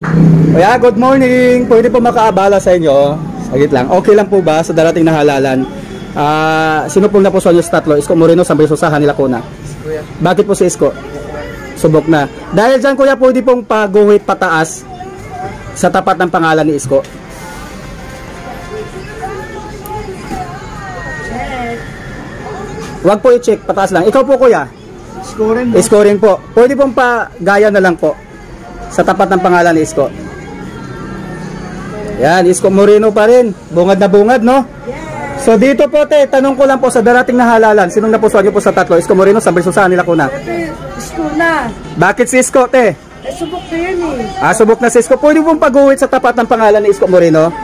Kuya, good morning. Pwede po makaabala sa inyo? Sagit lang. Okay lang po ba sa darating na halalan? Sino pong napuso nyo sa tatlo? Isko Moreno, San Bersosa, Hanila Cuna. Bakit po si Isko? Subok na. Dahil dyan kuya, pwede pong paguhit pataas sa tapat ng pangalan ni Isko. Wag po i-check, pataas lang. Ikaw po kuya? Scoring po. Pwede pong pagaya na lang po sa tapat ng pangalan ni Isko. Yan, Isko Moreno pa rin. Bungad na bungad, no? So dito po te, tanong ko lang po sa darating na halalan, sinong napusuan nyo po sa tatlo? Isko Moreno, San Bersosa, Hanila Cuna. Isko na. Bakit si Isko te? Subok na yun eh. Subok na si Isko. Pwede pong pag-uwit sa tapat ng pangalan ni Isko Moreno?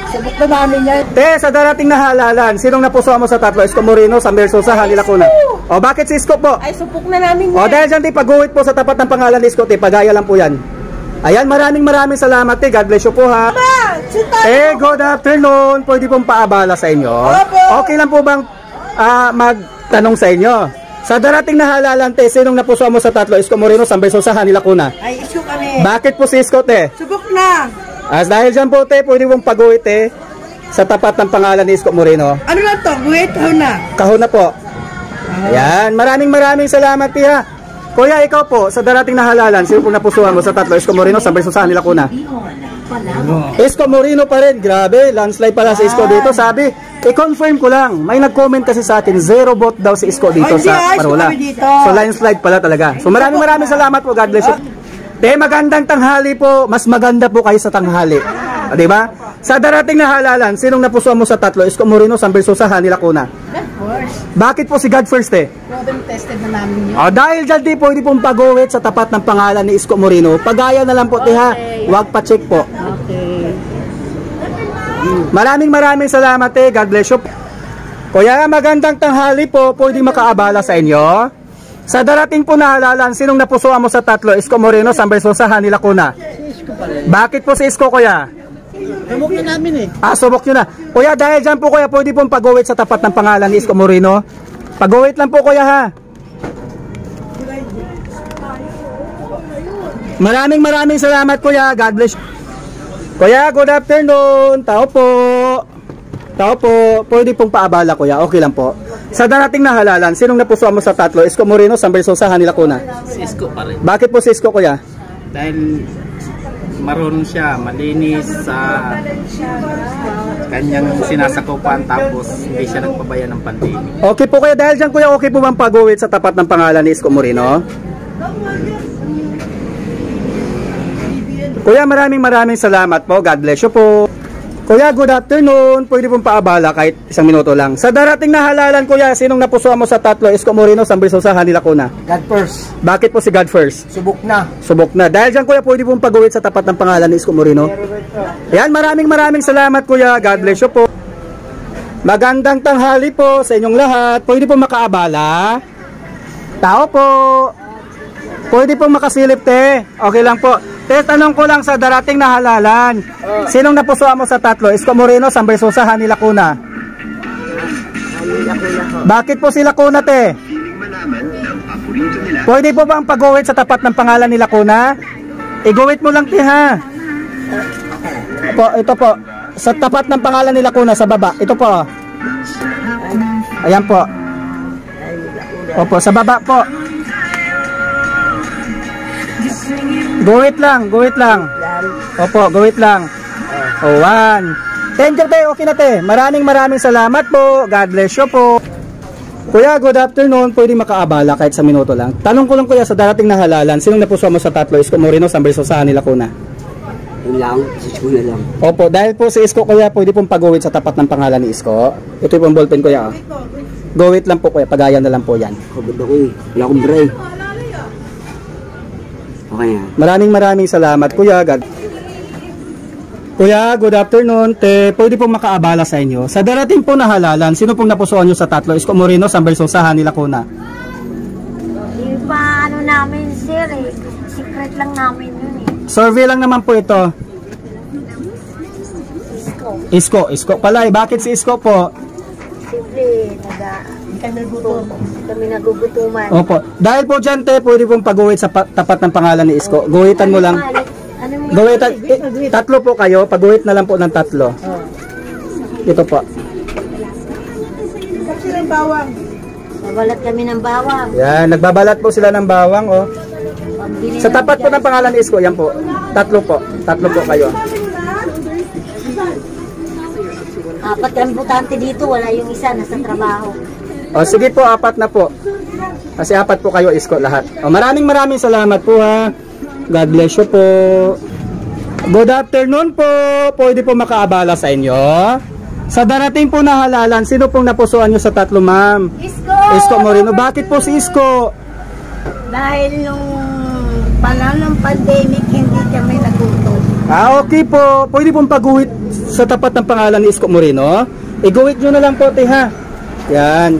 Subok na namin yan. Te, sa darating na halalan, sinong napusuan mo sa tatlo? Isko Moreno, San Bersosa, Hanila Cuna. O bakit si Isko po? Ay, subok na namin yan. O dahil dyan te, pag-uwit po sa tapat ng pangalan ni Isko te, pagaya lang po yan. Ayan, maraming salamat te. God bless you po ha. Good afternoon. Pwede pong paabala sa inyo. Okay lang po bang magtanong sa inyo? Sa darating na halalan te, sinong napusuan mo sa tatlo? Isko Moreno, San Bersosa, Hanila Cuna. Ay, Isko kami. Bakit po si Isko te? Subok na. Dahil dyan po te, pwede pong pag-uwit te sa tapat ng pangalan ni Isko Moreno. Ano na to? Guhit na. Kahon na po. Ayan, maraming salamat te ha. Kuya, ikaw po, sa darating na halalan, sino pong napusuan mo sa tatlo? Isko Moreno, San Bersosa, Hanila Cuna. Isko Moreno pa rin, grabe, landslide pala si Isko dito. Sabi, i-confirm ko lang, may nag-comment kasi sa akin, 0 vote daw si Isko dito sa Parola. So landslide pala talaga. So maraming salamat po, God bless you. Te, magandang tanghali po, mas maganda po kayo sa tanghali. Diba? Sa darating na halalan, sinong napusuan mo sa tatlo? Isko Moreno, San Bersosa, Hanila Cuna. Bakit po si God first eh? Tested na namin yun. Dahil dyan di pwede pong pag-uwit sa tapat ng pangalan ni Isko Moreno. Pagaya na lang po ha. Huwag pa-check po. Okay. Maraming salamat eh. God bless you. Kuya, magandang tanghali po. Pwede makaabala sa inyo. Sa darating po na halalan, sinong napusuan mo sa tatlo? Isko Moreno, San Bersosa, Hanila Cuna. Bakit po si Isko kuya? Subok na namin eh. Subok nyo na. Kuya, dahil dyan po kuya, pwede pong pag-uwit sa tapat ng pangalan ni Isko Moreno. Pag-uwit lang po kuya ha. Maraming salamat kuya. God bless you. Kuya, good afternoon. Tao po. Pwede pong paabala kuya. Okay lang po. Sa darating na halalan, sinong napusuan mo sa tatlo? Isko Moreno, San Bersosa, Hanila Cuna. Si Isko pa rin. Bakit po si Isko kuya? Dahil marunong siya, malinis sa kanyang sinasakupan, tapos hindi siya nagpabaya ng pandemic. Okay po kuya, dahil dyan kuya, okay po bang pag-uwit sa tapat ng pangalan ni Isko Moreno? Kuya, maraming salamat po. God bless you po. Kuya, good afternoon. Pwede pong paabala kahit isang minuto lang. Sa darating na halalan kuya, sinong napusuan mo sa tatlo? Isko Moreno, San Bersosa, Hanila Cuna. God first. Bakit po si God first? Subok na. Subok na. Dahil dyan kuya, pwede pong pag-uwit sa tapat ng pangalan ni Isko Moreno. Ayan, maraming salamat kuya. God bless you po. Magandang tanghali po sa inyong lahat. Pwede pong makaabala. Tao po. Pwede pong makasilip te. Okay lang po. Te, tanong ko lang sa darating na halalan. Sinong napusuan mo sa tatlo? Isko Moreno, San Bersosa, Hanila Cuna. Bakit po sila Cuna te? Pwede po bang pag-uwit sa tapat ng pangalan nila Cuna? I-guwit mo lang te ha. Ito po. Sa tapat ng pangalan nila Cuna sa baba. Ito po. Ayan po. Opo, sa baba po. Guwit lang. Opo, guwit lang. One. Thank you te, okay na te. Maraming salamat po. God bless you po. Kuya, good afternoon. Pwede makaabala kahit sa minuto lang. Tanong ko lang kuya, sa darating na halalan, sinong napusuan mo sa tatlo? Isko Moreno, San Bersosa, Hanila Cuna. Yun lang, si Isko na lang. Opo, dahil po si Isko kuya, pwede pong pag-uwit sa tapat ng pangalan ni Isko. Ito yung ballpen kuya. Guwit lang po kuya, pagayan na lang po yan. Kabad ako eh. Wala akong bray. Okay na. Maraming salamat kuya. Kuya, good afternoon. Te, pwede pong makaabala sa inyo. Sa darating po na halalan, sino pong napusuan nyo sa tatlo? Isko Moreno, San Bersosa, Hanila Cuna. Ano namin sir eh. Secret lang namin yun eh. Survey lang naman po ito. Isko pala eh. Bakit si Isko po? Simple, Kami nagugutuman. Opo. Dahil po dyan, te, pwede pong pag-uwit sa tapat ng pangalan ni Isko. Guhitan mo lang. Ano mo? Guhitan, tatlo po kayo. Pag-uwit na lang po ng tatlo. Ito po. Babalat kami ng bawang. Yan, nagbabalat po sila ng bawang, oh. Pambili Sa tapat po ng pangalan ni Isko, yan po. Tatlo po. Tatlo po kayo. Apat kami butante dito, wala yung isa, nasa trabaho. O sige po, apat na po. Kasi apat po kayo, Isko, lahat. O, maraming salamat po, ha. God bless you po. Good afternoon po. Pwede po makaabala sa inyo. Sa darating po na halalan, sino pong napusuan nyo sa tatlo, ma'am? Isko! Isko Moreno. Bakit po si Isko? Dahil nung panahon ng pandemic, hindi kami nagutom. Okay po. Pwede pong pag-uwit sa tapat ng pangalan ni Isko Moreno. I-guwit nyo na lang po, te, ha. Yan.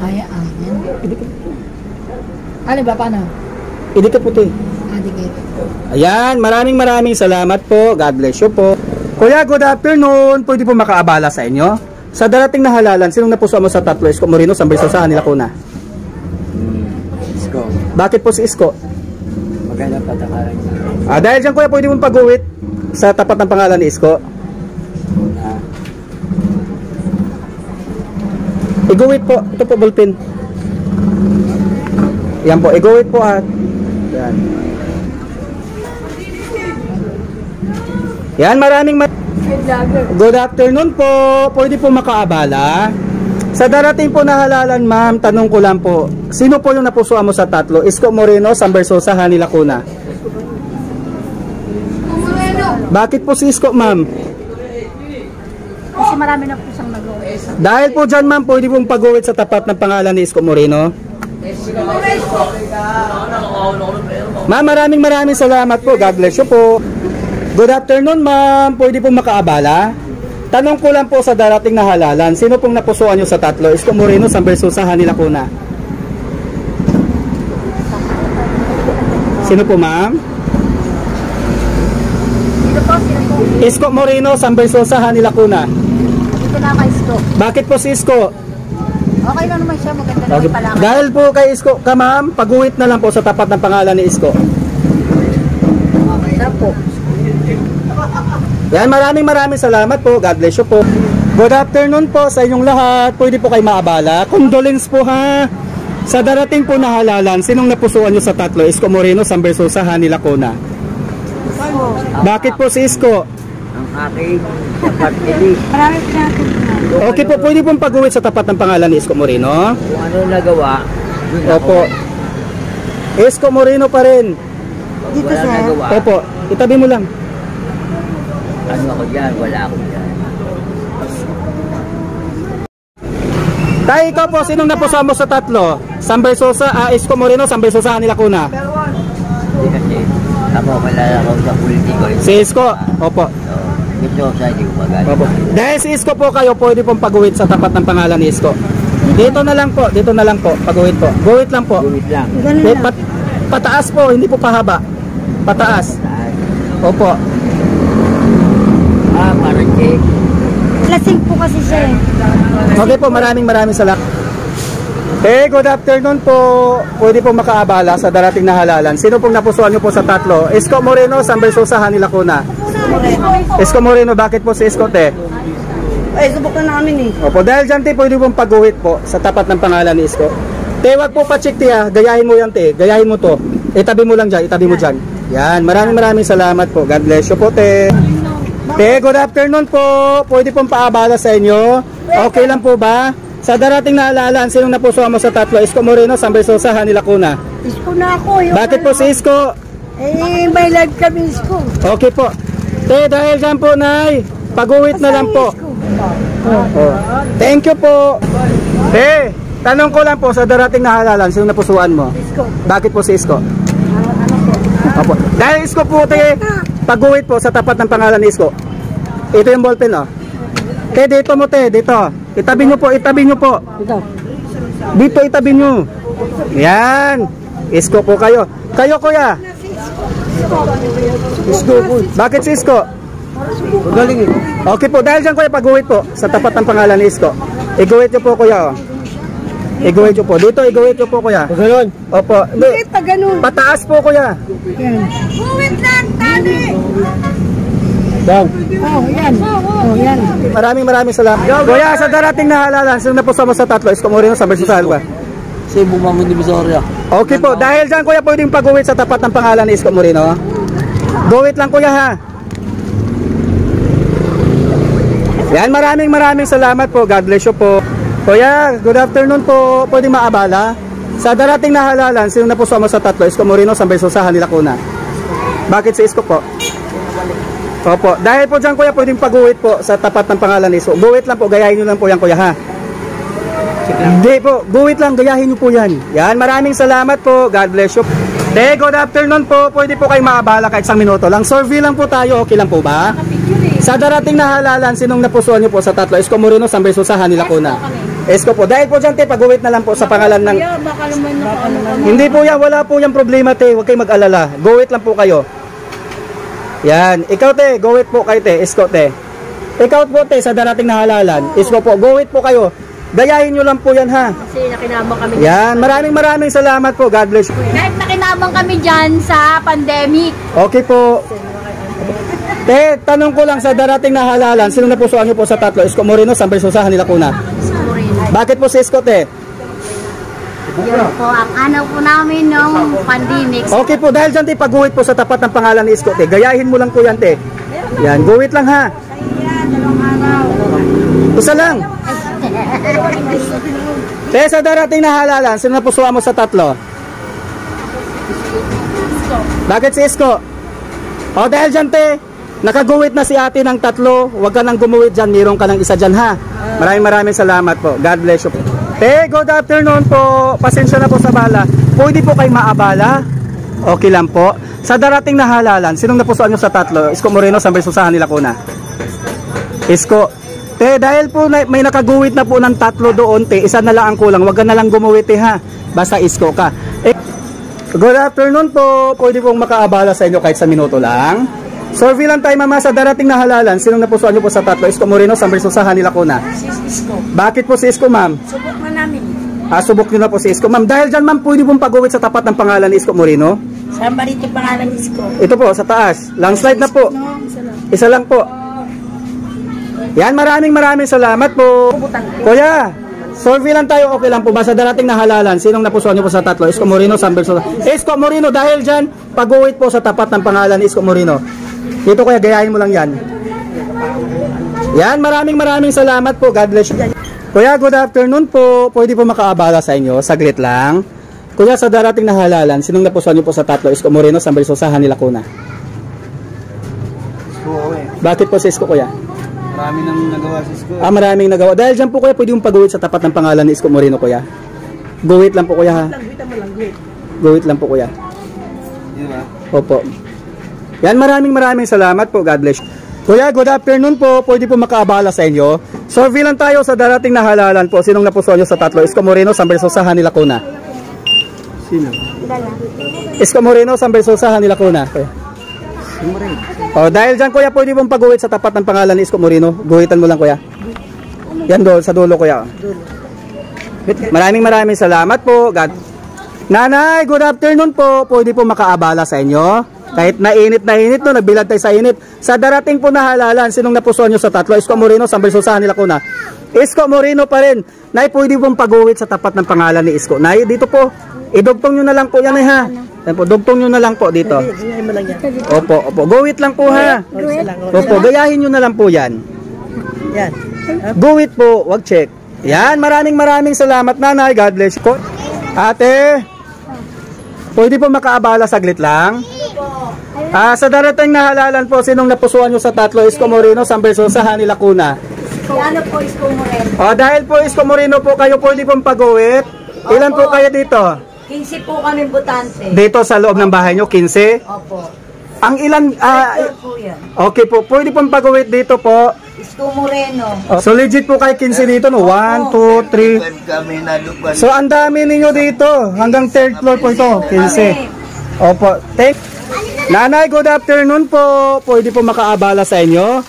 Ay, ano ba, paano? Idikit po, te. Dikit. Ayan, maraming salamat po. God bless you po. Kuya, good afternoon. Pwede po makaabala sa inyo. Sa darating na halalan, sinong napusuan mo sa tatlo? Isko Moreno, San Bersosa, Lacuna. Isko. Bakit po si Isko? Maganda patakaran niya. Dahil dyan, kuya, pwede mong pag-uwit sa tapat ng pangalan ni Isko. I-guwit po. Ito po, ballpen. Yan po, i-guwit po, ha. Yan. Yan, good afternoon po. Pwede po makaabala. Sa darating po na halalan, ma'am, tanong ko lang po, sino po yung napusuan mo sa tatlo? Isko Moreno, San Bersosa, Lacuna. Bakit po si Isko, ma'am? Kasi marami na po siyang nagawa. Dahil po dyan, ma'am, pwede pong pag-uwit sa tapat ng pangalan ni Isko Moreno. Ma'am, maraming salamat po. God bless you po. Good afternoon, ma'am. Pwede pong makaabala. Tanong ko lang po sa darating na halalan, sino pong napusuan nyo sa tatlo? Isko Moreno, San Bersosa, Lacuna. Sino po, ma'am? Sino po? Isko Moreno, San Bersosa, Lacuna. Dito na ako, Isko. Bakit po si Isko? Okay lang naman siya, maganda naman pala. Dahil po kay Isko ka, ma'am, pag-uwit na lang po sa tapat ng pangalan ni Isko. Okay na po. Yan, maraming salamat po. God bless you po. Good afternoon po sa inyong lahat. Pwede po kayo maabala. Condolence po, ha. Sa darating po na halalan, sinong napusuan nyo sa tatlo? Isko Moreno, San Bersosa, Lacuna. Bakit po si Isko? Ang aking kapatid. Marami pinatid na. Okay po, pwede pong pag-uwit sa tapat ng pangalan ni Isko Moreno. Kung ano nagawa, yun ako. Opo. Isko Moreno pa rin. Dito, Wala sir. nagawa. Opo, itabi mo lang. Ano ako dyan, wala ako dyan. Tayo, ikaw po, sinong napusuan mo sa tatlo? San Bersosa, Isko Moreno, San Bersosa, Lacuna. Hindi kasi, ako malala ko sa politiko. Si Isko, opo. So, ito sa hindi ko magaling. Opo. Dahil si Isko po kayo, pwede pong pag-uwit sa tapat ng pangalan ni Isko. Dito na lang po, pag-uwit po. Guwit lang po. Gawit lang. Pataas po, hindi po pahaba. Pataas. Opo. Parang cake. Lasing po kasi siya eh. Okay po, maraming salamat. Good afternoon po. Pwede po makaabala sa darating na halalan. Sino pong napusuan nyo po sa tatlo? Isko Moreno, San Bersosa, Lacuna. Isko Moreno, bakit po si Isko, te? Ay, subok na namin eh. Opo, dahil dyan, te, pwede pong pag-uwit po sa tapat ng pangalan ni Isko. Te, wag po pa-check, te, ha. Gayahin mo yan, te. Gayahin mo to. Itabi mo lang dyan, itabi mo dyan. Yan, maraming salamat po. God bless you po, te. Te, good afternoon po. Pwede pong paabala sa inyo. Okay lang po ba? Sa darating na halalan, sinong napusuan mo sa tatlo? Isko Moreno, San Bersosa, Lacuna. Isko na ako. Bakit po si Isko? May live kami, Isko. Okay po. Te, dahil dyan po, Nay, pag-uwit na lang po. Oh. Thank you po. Te, tanong ko lang po, sa darating na halalan, sinong napusuan mo? Isko. Bakit po si Isko? Opo. Dahil Isko po, te, pag-uwit po sa tapat ng pangalan ni Isko. Ito yung ballpen, oh. Te, dito mo, te, dito. Itabi nyo po, itabi nyo po. Dito, itabi nyo. Yan. Isko po kayo. Kayo, kuya. Isko po. Bakit si Isko? Magaling eh. Okay po, dahil dyan kuya, pag-uwit po sa tapat ng pangalan ni Isko. Iguwit nyo po kuya. Oh. Iguwit nyo po. Dito, iguwit nyo po kuya. Ganun. Opo. Bakit pa ganun? Pataas po kuya. Yan. Buwit lang, tali! Dang. Oh, yan. Oh, yan. Maraming salamat. Kuya, sa darating na halalan, sino na po mo sa tatlo? Isko Moreno, San Verso Salva. Cebu, Mangon, Divisoria. Okay po, dahil dyan kuya, pwedeng pag-uwit sa tapat ng pangalan ni Isko Moreno. Guwit lang kuya ha. Yan, maraming salamat po. God bless you po. Kuya, good afternoon po. Pwedeng maabala. Sa darating na halalan, sino na po mo sa tatlo? Isko Moreno, San Verso Salva, Lacuna. Bakit si Isko po? Opo, dahil po dyan kuya, pwedeng pag-uwit po sa tapat ng pangalan ni Isko. Guwit lang po, gayahin nyo lang po yan kuya ha. Hindi po, guwit lang, gayahin nyo po yan. Yan, maraming salamat po. God bless you. Good afternoon po. Pwede po kayo maabala kahit isang minuto lang. Survey lang po tayo, okay lang po ba? Sa darating na halalan, sinong napusuan nyo po sa tatlo? Isko Moreno, San Verso Salva, Lacuna. Isko po. Dahil po dyan te, pag-uwit na lang po sa pangalan ng... Hindi po yan, wala po yung problema te. Huwag kayo mag-alala. Guwit lang po kayo. Yan. Ikaw te, guwit po kayo te. Isko te. Ikaw po te, sa darating na halalan. Isko po, guwit po kayo. Gayahin nyo lang po yan ha. Kasi nakinabang kami. Yan, maraming salamat po. God bless you. Kahit nakinabang kami dyan sa pandemic. Okay po. Te, tanong ko lang sa darating na halalan, sino napusuan nyo po sa tatlo? Isko Moreno, San Verso Salva, Lacuna. Bakit po si Isko te? Yan po ang ano po namin nung pandemic. Okay po, dahil dyan te, pag-guwit po sa tapat ng pangalan ni Isko te. Gayahin mo lang po yan te. Yan, guwit lang ha. Isa lang. Te, sa darating na halalan, sino napusuan mo sa tatlo? Bakit si Isko? O dahil dyan te, nakaguwit na si ate ng tatlo. Huwag ka nang gumuwit dyan, mayroon ka ng isa dyan ha. Maraming salamat po. God bless you po. Te, good afternoon po. Pasensya na po sa bala. Pwede po kayo maabala? Okay lang po. Sa darating na halalan, sinong napusuan nyo sa tatlo? Isko Moreno, San Verso Salva, Lacuna. Isko. Te, dahil po may nakaguwit na po ng tatlo doon, te, isa na lang ang kulang. Huwag ka na lang gumuwit, te, ha. Basta Isko ka. Good afternoon po. Pwede pong makaabala sa inyo kahit sa minuto lang. Survey lang tayo mama, sa darating na halalan, sinong napusuan nyo po sa tatlo? Isko Moreno, San Verso Salva, Lacuna. Isko. Bakit po si Isko, ma'am? Subok na namin. Subok nyo na po si Isko, ma'am. Dahil dyan, ma'am, pwede pong pag-uwit sa tapat ng pangalan ni Isko Moreno. Saan ba dito pangalan ni Isko? Ito po, sa taas. Landslide na po. Isa lang po. Yan, maraming salamat po. Kuya, survey lang tayo, okay lang po ba? Sa darating na halalan, sinong napusuan nyo po sa tatlo? Isko Moreno, San Verso. Isko Moreno, dahil dyan, pag-uwit po sa tapat ng pangalan ni Isko Moreno. Dito kuya, gayahin mo lang yan. Yan, maraming salamat po. God bless you. Kuya, good afternoon po. Pwede po makaabala sa inyo, saglit lang. Kuya, sa darating na halalan, sinong napusuan nyo po sa tatlo? Isko Moreno, San Verso Salva, Lacuna. Bakit po si Isko kuya? Marami nang nagawa si Isko. Maraming nagawa. Dahil dyan po kuya, pwede yung pag-uwit sa tapat ng pangalan ni Isko Moreno kuya. Guwit lang po kuya ha. Guwit lang po kuya. Di ba? Opo. Yan, maraming salamat po. God bless you. Kuya, good afternoon po. Pwede po makaabala sa inyo. Survey lang tayo sa darating na halalan po. Sinong napusuan nyo sa tatlo? Isko Moreno, San Verso Salva, Lacuna. Sino? Isko Moreno, San Verso Salva, Lacuna. Dahil dyan kuya, pwede pong pag-uwit sa tapat ng pangalan ni Isko Moreno. Guwitan mo lang kuya. Yan doon, sa dulo kuya. Maraming salamat po. God. Nanay, good afternoon po. Pwede po makaabala sa inyo. Kahit nainit no, nagbilad tayo sa init. Sa darating po na halalan, sinong napusuan nyo sa tatlo? Isko Moreno, San Verso Salva, Lacuna. Isko Moreno pa rin. Nay, pwede pong pag-uwit sa tapat ng pangalan ni Isko. Nay, dito po. Idugtong nyo na lang po yan ha. Yan po, dugtong nyo na lang po dito. Opo. Guwit lang po ha. Opo, gayahin nyo na lang po yan. Yan. Guwit po, wag check. Yan, maraming salamat nanay. God bless you. Ate, pwede po makaabala saglit lang. Sa darating na halalan po, sinong napusuan nyo sa tatlo? Isko Moreno, San Verso Salva, Lacuna. Ano po Isko Moreno? Dahil po Isko Moreno po kayo, pwede pong pag-uwit. Ilan po kayo dito? 15 po kami butante. Dito sa loob ng bahay nyo, 15? Opo. Ang ilan, Po yan. okay po, pwede pong pag-uwit dito po. Isko Moreno. So legit po kayo 15 dito, no? 1, 2, 3. So ang dami ninyo dito, hanggang third floor po ito, 15. Opo, Nanay, good afternoon po. Pwede po makaabala sa inyo.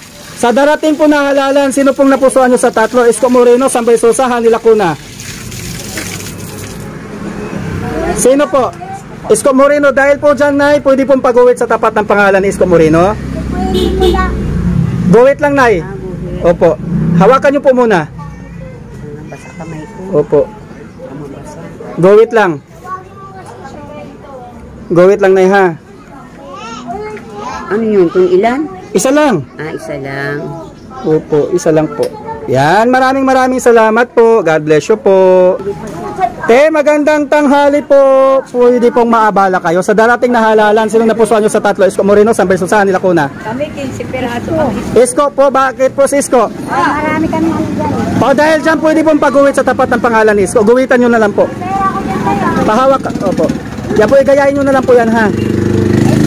Sa darating po na halalan, sino pong napusuan nyo sa tatlo? Isko Moreno, Sambay Sosa, Hani Lacuna. Sino po? Isko Moreno, dahil po dyan, Nay, pwede pong pag-uwit sa tapat ng pangalan ni Isko Moreno. Guwit lang, Nay. Opo. Hawakan nyo po muna. Basa kamay ko. Opo. Guwit lang. Guwit lang, Nay, ha? Ano yun? Kung ilan? Isa lang. Isa lang. Opo, isa lang po. Yan, maraming salamat po. God bless you po. Te, magandang tanghali po. Pwede pong maabala kayo. Sa darating na halalan, sinong napusuan nyo sa tatlo? Isko Moreno, Sambay Sosa, Hani Lacuna. Kami 15 piraso kami. Isko po, bakit po si Isko? Marami kami dyan. O dahil dyan, pwede pong pag-uwit sa tapat ng pangalan ni Isko. Guwitan nyo na lang po. Pahawak. Opo. Yan po, igayain nyo na lang po yan, ha?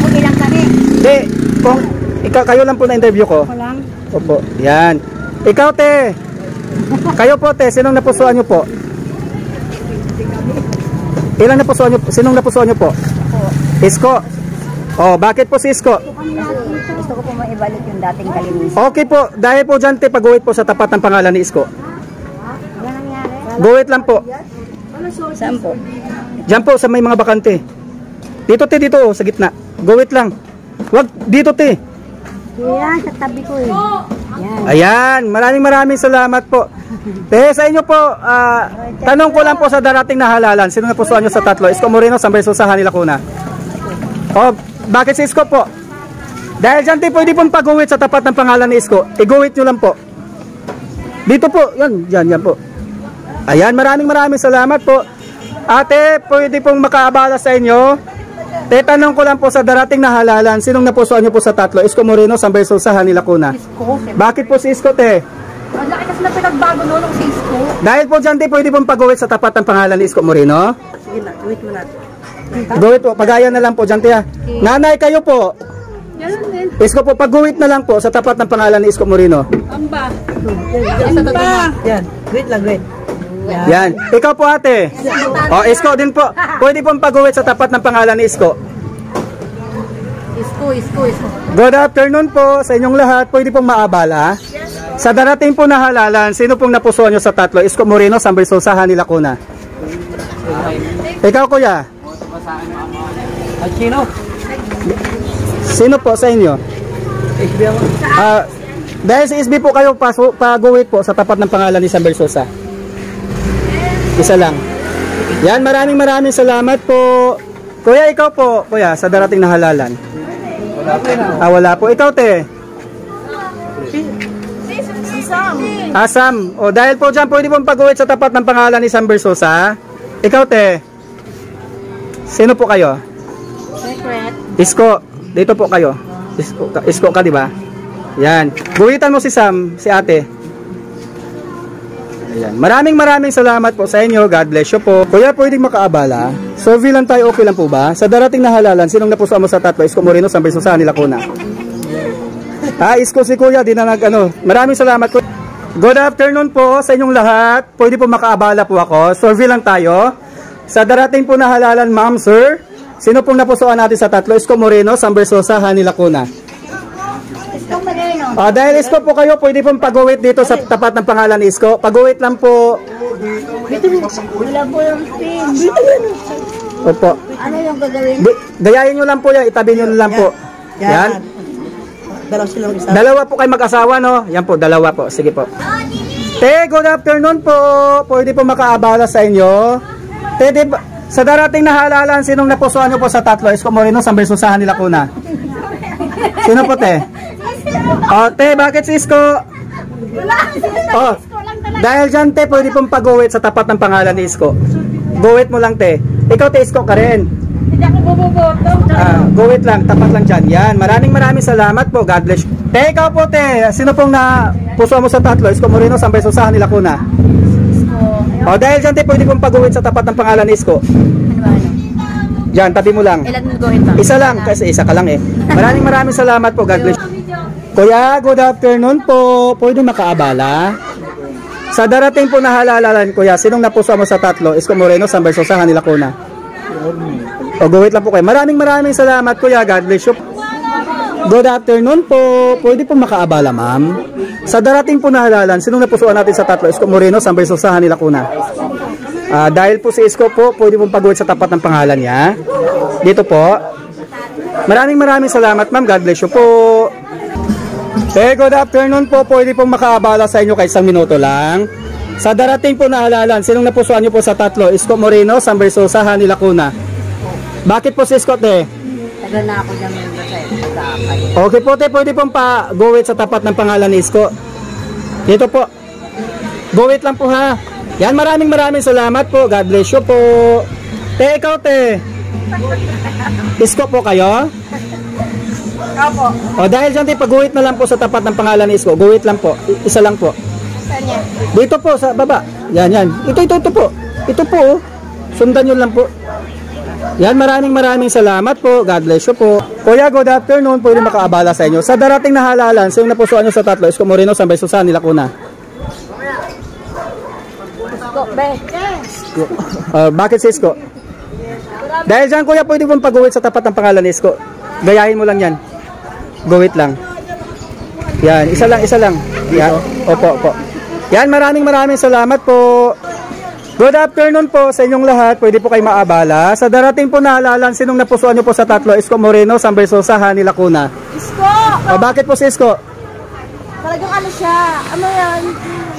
Okay lang kami. Te, kung kayo lang po na interview ko. Walang. Opo, yan. Ikaw, te. Kayo po, te. Sinong napusuan nyo po? Ilang napusuan nyo? Sinong napusuan nyo po? Isko. Oh, bakit po si Isko? Gusto ko po maibalik yung dating kalinisan. Okay po. Dahil po dyan, te, pag-uwit po sa tapat ng pangalan ni Isko. Ano nangyari? Guwit lang po. Saan po? Diyan po sa may mga bakante. Dito, te, dito, sa gitna. Guwit lang. Wag, dito, te. Yan, sa tabi ko eh. Yan. Ayan, maraming salamat po. Te, sa inyo po, tanong ko lang po sa darating na halalan, sino napusuan nyo sa tatlo? Isko Moreno, Sambay Sosa, Hani Lacuna. O, bakit si Isko po? Dahil dyan, te, pwede pong pag-uwit sa tapat ng pangalan ni Isko. I-guwit nyo lang po. Dito po, yan po. Ayan, maraming salamat po. Ate, pwede pong makaabala sa inyo. Te, tanong ko lang po sa darating na halalan, sinong napusuan nyo po sa tatlo? Isko Moreno, Sambay Sosa, Hani Lacuna. Isko. Bakit po si Isko, te? Ang laki kasi na pinagbago noon ng si Isko. Dahil po dyan, te, pwede pong pag-uwit sa tapat ng pangalan ni Isko Moreno. Sige na, wait mo natin. Guwit po, pagayan na lang po dyan, te. Nanay, kayo po. Yan din. Isko po, pag-uwit na lang po sa tapat ng pangalan ni Isko Moreno. Amba. Amba. Yan, wait lang, wait. Yan. Ikaw po, ate. O, Isko din po. Pwede pong pag-uwit sa tapat ng pangalan ni Isko. Isko. Good afternoon po sa inyong lahat. Pwede pong maabala. Sa darating po na halalan, sino pong napusuan nyo sa tatlo? Isko Moreno, Sambay Sosa, Hani Lacuna. Ikaw, kuya. At sino? Sino po sa inyo? Dahil sa SB po kayo, pag-uwit po sa tapat ng pangalan ni Sambay Sosa. Isa lang. Yan, maraming salamat po. Kuya, ikaw po, kuya, sa darating na halalan. Wala po. Ikaw, te. Sam. O, dahil po dyan, pwede pong pag-uwit sa tapat ng pangalan ni Sambay Sosa. Ikaw, te. Sino po kayo? Secret. Isko. Dito po kayo. Isko ka, di ba? Yan. Guwitan mo si Sam, si ate. Ayan. Maraming salamat po sa inyo. God bless you po. Kuya, pwedeng makaabala? Survey lang tayo, okay lang po ba? Sa darating na halalan, sinong napusuan mo sa tatlo? Isko Moreno, Sambay Sosa, Hani Lacuna. Isko si kuya, di na Maraming salamat po. Good afternoon po sa inyong lahat. Pwede po makaabala po ako. Survey lang tayo. Sa darating po na halalan, ma'am, sir, sino pong napusuan natin sa tatlo? Isko Moreno, Sambay Sosa, Hani Lacuna. Isko Moreno. Dahil Isko po kayo, pwede pong pag-uwit dito sa tapat ng pangalan ni Isko. Pag-uwit lang po. Wala po yung pin. Opo. Ano yung gagawin? Gayahin nyo lang po yan. Itabi nyo lang po. Yan. Dalawa po kayo mag-asawa, no? Yan po, dalawa po. Sige po. Te, good afternoon po. Pwede po makaabala sa inyo. Te, sa darating na halalan, sinong napusuan nyo po sa tatlo? Isko Moreno, Sambay Sosa, Hani Lacuna. Sino po, te? Te, bakit si Isko? Dahil dyan, te, pwede pong pag-uwit sa tapat ng pangalan ni Isko. Guwit mo lang, te. Ikaw, te, Isko ka rin. Hindi ako buboboto. Guwit lang, tapat lang dyan. Yan, maraming salamat po. God bless you. Te, ikaw po, te. Sino pong napusuan mo sa tatlo? Isko Moreno, Sambay Sosa, Hani Lacuna. Dahil dyan, te, pwede pong pag-uwit sa tapat ng pangalan ni Isko. Yan, tabi mo lang. Ilan mo gawin ba? Isa lang, kasi isa ka lang eh. Maraming salamat po. God bless you. Kuya, good afternoon po. Pwede makaabala? Sa darating po na halalan, kuya, sinong napusuan mo sa tatlo? Isko Moreno, Sambay Sosa, Hani Lacuna. Guwit lang po kayo. Maraming salamat, kuya. God bless you. Good afternoon po. Pwede po makaabala, ma'am. Sa darating po na halalan, sinong napusuan natin sa tatlo? Isko Moreno, San Bersosa, Hanila Kuna. Dahil po si Isko po, pwede pong pag-uwit sa tapat ng pangalan niya. Dito po. Maraming salamat, ma'am. God bless you po. Good afternoon po. Pwede pong makaabala sa inyo kahit isang minuto lang. Sa darating po na halalan, sinong napusuan niyo po sa tatlo? Isko Moreno, San Bersosa, Hanila Kuna. Bakit po si Isko, te? Tagal na ako dyan member sa pag-aakay. Okay po, te, pwede pong pa-go-wait sa tapat ng pangalan ni Isko. Dito po. Go-wait lang po, ha. Yan, maraming salamat po. God bless you po. Te, ikaw, te. Isko po kayo? Opo. O, dahil dyan, te, pag-go-wait na lang po sa tapat ng pangalan ni Isko. Go-wait lang po. Isa lang po. Saan yan? Dito po, sa baba. Yan. Ito po. Ito po, oh. Sundan nyo lang po. Yan, maraming salamat po. God bless you po. Kuya, good afternoon. Pwede makaabala sa inyo. Sa darating na halalan, sino napusuan nyo sa tatlo? Isko Moreno, San Bersosa, Hanila Kuna. Isko, be. Bakit si Isko? Dahil dyan, kuya, pwede pong pag-uwit sa tapat ng pangalan ni Isko. Gayahin mo lang yan. Guwit lang. Yan, isa lang. Yan. Opo. Yan, maraming salamat po. Good afternoon po sa inyong lahat. Pwede po kayo maabala. Sa darating po na halalan, sinong napusuan nyo po sa tatlo? Isko Moreno, San Bersosa, Hanila Kuna. Isko! Bakit po si Isko? Talagang ano siya? Ano yan?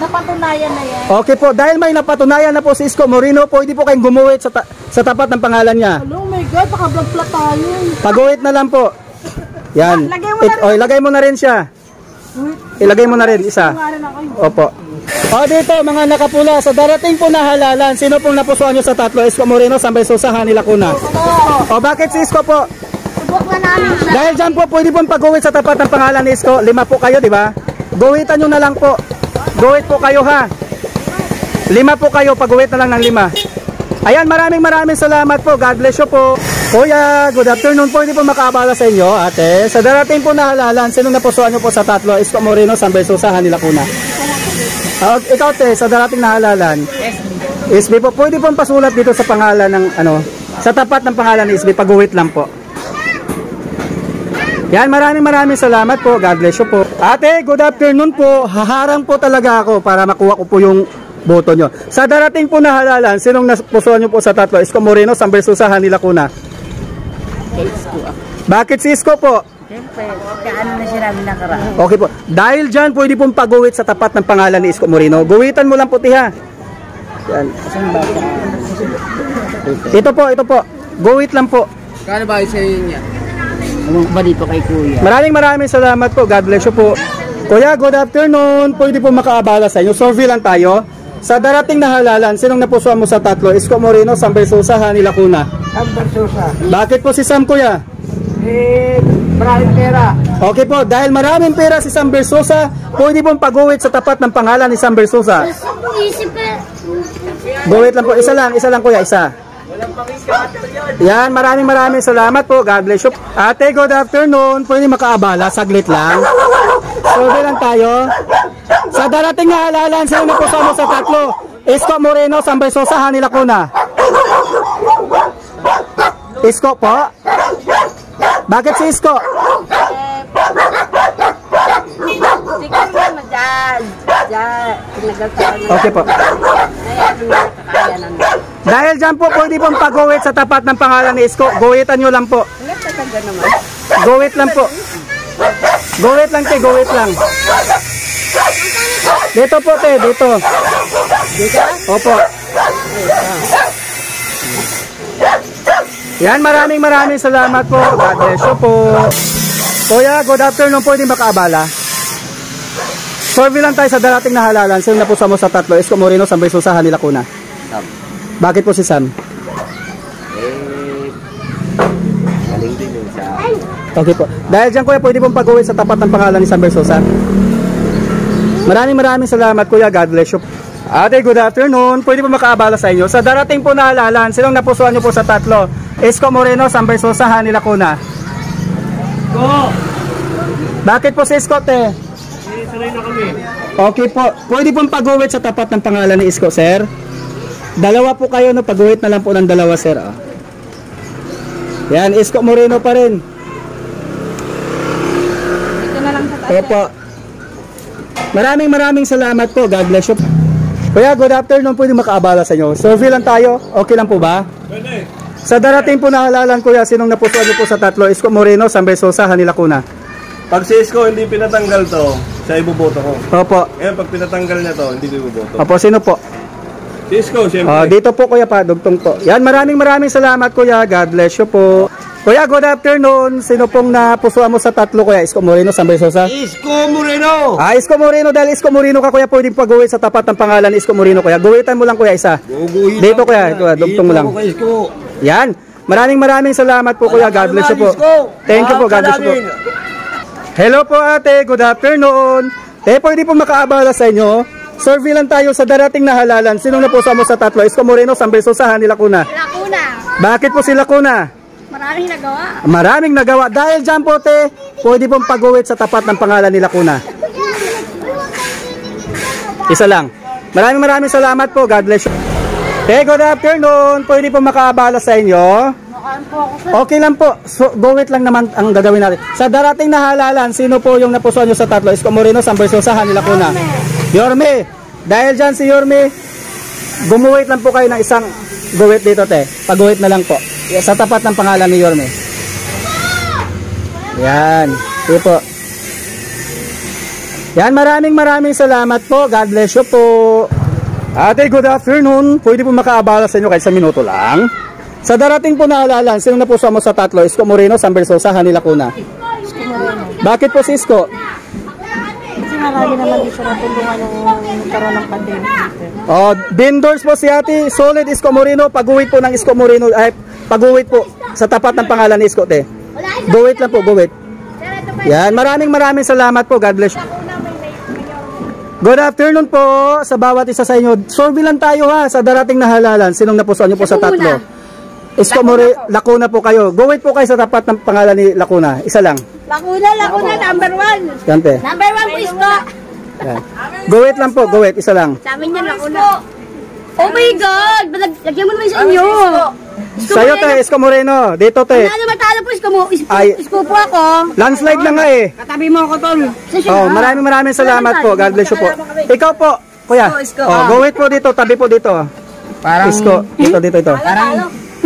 Napatunayan na yan. Okay po, dahil may napatunayan na po si Isko Moreno, pwede po kayong gumuwit sa tapat ng pangalan niya. Oh my God, baka vlog tayo. Pag-uwit na lang po. Yan. Ilagay mo na rin siya. Ilagay mo na rin isa. Opo. O dito mga nakapula, sa darating po na halalan, sino pong napusuan nyo sa tatlo? Isko Moreno, San Bersosa, Hanila Kuna. O bakit si Isko po? Subok na namin siya. Dahil dyan po, pwede pong pag-uwit sa tapat ng pangalan ni Isko. 5 po kayo, di ba? Guwitan nyo na lang po. Guwit po kayo, ha. 5 po kayo, pag-uwit na lang ng 5. Ayan, maraming salamat po. God bless you po. Kuya, good afternoon. Pwede po makaabala sa inyo, ate. Sa darating po na halalan, sino napusuan nyo po sa tatlo? Isko Moreno, San Bersosa, Hanila Kuna. Ikaw, te, sa darating na halalan, SB po, pwede pong pasulat dito sa pangalan ng, sa tapat ng pangalan ni SB, pag-uwit lang po. Yan, maraming salamat po. God bless you po. Ate, good afternoon po. Haharang po talaga ako para makuha ko po yung boto nyo. Sa darating po na halalan, sinong napusuan nyo po sa tatlo? Isko Moreno, San Bersosa, Hanila Kuna. Bakit si Isko po? Siyempre, kaano na siya namin nakaraan. Okay po. Dahil dyan, pwede pong pag-uwit sa tapat ng pangalan ni Isko Moreno. Guwitan mo lang po, tiha. Yan. Ito po. Guwit lang po. Kano ba sa niya? Ba dito kay kuya? Maraming salamat po. God bless you po. Kuya, good afternoon. Pwede po makaabala sa inyo. Survey lang tayo. Sa darating na halalan, sinong napusuan mo sa tatlo? Isko Moreno, San Bersosa, Hanila Kuna. San Bersosa. Bakit po si Sam, kuya? Maraming pera. Okay po, dahil maraming pera si San Bersosa, pwede pong pag-uwit sa tapat ng pangalan ni San Bersosa. Guwit lang po, isa lang kuya, isa. Yan, maraming salamat po. God bless you. Ate, good afternoon. Pwede makaabala, saglit lang. Survey lang tayo. Sa darating na halalan, sino napusuan mo sa tatlo? Isko Moreno, San Bersosa, Hanila Kuna. Isko po? Bakit si Isko? Sikat mo dyan. Okay po. Dahil dyan po, pwede pong pag-uwit sa tapat ng pangalan ni Isko. Guwitan nyo lang po. Guwit lang po. Guwit lang, te. Guwit lang. Dito po, te. Dito. Opo. Yan, maraming salamat po. God bless you po. Kuya, good afternoon. Pwede makaabala? Survey lang tayo sa darating na halalan. Sino napusuan mo sa tatlo? Isko Moreno, San Bersosa, Hanila Kuna. Bakit po si Sam? Galing din yun sa... Okay po. Dahil dyan, kuya, pwede pong pag-uwit sa tapat ng pangalan ni San Bersosa. Maraming salamat, kuya. God bless you. Ate, good afternoon. Pwede po makaabala sa inyo. Sa darating po na halalan, sinong napusuan nyo po sa tatlo? Isko Moreno, San Bersosa, Hanila Kuna. Bakit po si Isko, te? Sanay na kami. Okay po. Pwede pong pag-uwit sa tapat ng pangalan ni Isko, sir. Dalawa po kayo, no? Pag-uwit na lang po ng dalawa, sir. Yan, Isko Moreno pa rin. Opo. Maraming salamat po. God bless you. Kuya, good afternoon. Pwede makaabala sa inyo. Survey lang tayo. Okay lang po ba? Pwede. Sa darating po na halalan, kuya, sinong napusuan niyo po sa tatlo? Isko Moreno, San Versosa, Hanila Kuna. Pag si Isko hindi pinatanggal to, siya iboboto ko. Opo. Ngayon, pag pinatanggal niya to, hindi ko iboboto. Opo, sino po? Si Isko, siyempre. Dito po kuya pa, dugtong po. Yan, maraming salamat kuya. God bless you po. Kuya, good afternoon. Sino pong napusuan mo sa tatlo kuya? Isko Moreno, San Versosa? Isko Moreno! Isko Moreno, dahil Isko Moreno ka kuya, pwedeng pag-uwi sa tapat ng pangalan ni Isko Moreno kuya. Guwitan mo lang kuya isa. Dito kuya, ito, dugtong mo lang. Yan. Maraming salamat po kuya. God bless you po. Thank you po. God bless you po. Hello po ate. Good afternoon. Pwede po makaabala sa inyo. Survey lang tayo sa darating na halalan. Sinong napusuan mo sa tatlo? Isko Moreno, San Versosa, Hanila Kuna. Lacuna. Bakit po sila Kuna? Maraming nagawa. Maraming nagawa. Dahil dyan po te, pwede pong pag-uwit sa tapat ng pangalan nila Kuna. Isa lang. Maraming salamat po. God bless you. Good afternoon. Pwede po makaabala sa inyo. Okay lang po. So, go wait lang naman ang gagawin natin. Sa darating na halalan, sino po yung napusuan nyo sa tatlo? Isko Moreno, San Versosa, Hanila Kuna. Yorme. Dahil dyan si Yorme, gumuwait lang po kayo ng isang guwit dito te. Pag-guwit na lang po. Sa tapat ng pangalan ni Yorme. Yan. Ito po. Yan, maraming salamat po. God bless you po. Ate, good afternoon. Pwede po makaabala sa inyo kahit sa minuto lang. Sa darating po na halalan, sino napusuan mo sa tatlo? Isko Moreno, San Versosa, Hanila Kuna. Bakit po si Isko? Kasi marami naman dito na tulungan ng karoon ng pandemic. Vendors po si ate. Solid Isko Moreno. Pag-uwit po ng Isko Moreno. Ay, pag-uwit po sa tapat ng pangalan ni Isko te. Go-wait lang po, go-wait. Yan, maraming salamat po. God bless you. Good afternoon po sa bawat isa sa inyo. Survey lang tayo ha sa darating na halalan. Sinong napusuan niyo po sa tatlo? Isko Moreno, Lacuna po kayo. Go wait po kayo sa tapat ng pangalan ni Lacuna. Isa lang. Lacuna, number 1. Yan te. Number 1 po, Isko. Yan. Go wait lang po, go wait. Isa lang. Sa amin yan, Lacuna. Oh my God! Lagyan mo naman sa inyo. Sa'yo te, Isko Moreno. Dito te. Ano matalo po, Isko po ako. Landslide na nga eh. Katabi mo ako, Tol. Maraming salamat po. God bless you po. Ikaw po, kuya. Go wait po dito, tabi po dito. Parang Isko, dito.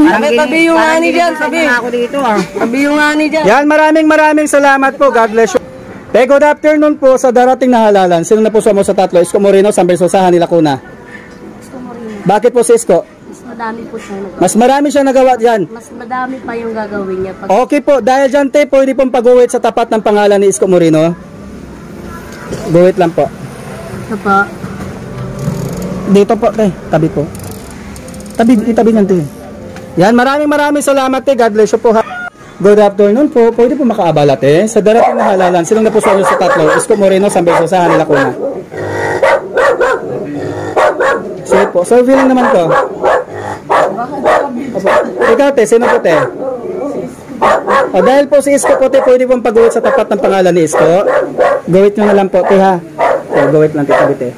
Tabi yung ani dyan, sabi. Ako dito Tabi yung ani dyan. Yan, maraming salamat po. God bless you. Good afternoon po sa darating na halalan. Sino napusuan mo sa tatlo? Isko Moreno, San Versosa, Hanila Kuna. Isko Moreno. Bakit po si Isko? Mas madami po siya nagawa. Mas marami siya nagawa dyan. Mas madami pa yung gagawin niya. Okay po, dahil dyan te, pwede pong pag-uwit sa tapat ng pangalan ni Isko Moreno. Guwit lang po. Ito po. Dito po te, tabi po. Itabi niyan te. Yan, maraming salamat te. God bless you po ha. Good afternoon po. Pwede po makaabala te. Sa darating na halalan, sinong napusuan nyo sa tatlo? Isko Moreno, San Versosa, Hanila Kuna. Sige po. Survey lang naman to. Ikaw te, sino po te? Dahil po si Isko po te, pwede pong pag-uwit sa tapat ng pangalan ni Isko. Gawit nyo na lang po te ha. Gawit lang te, tabi te.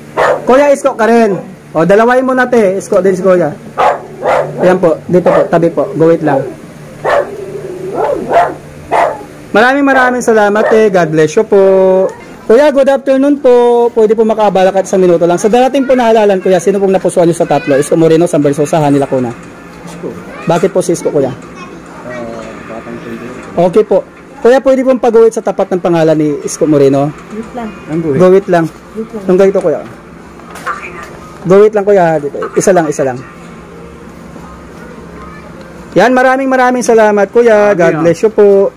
Kuya Isko ka rin. Dalawain mo na te. Isko din si Kuya. Ayan po, dito po, tabi po. Gawit lang. Maraming salamat eh. God bless you po. Kuya, good afternoon po. Pwede po makaabala kahit isang minuto lang. Sa darating po na halalan, Kuya, sino pong napusuan nyo sa tatlo? Isko Moreno, San Versosa, Hanila Kuna. Bakit po si Isko, Kuya? Okay po. Kuya, pwede pong pag-uwit sa tapat ng pangalan ni Isko Moreno? Gawit lang. Nung ganito, Kuya. Gawit lang, Kuya. Isa lang. Yan, maraming salamat Kuya. God bless you po.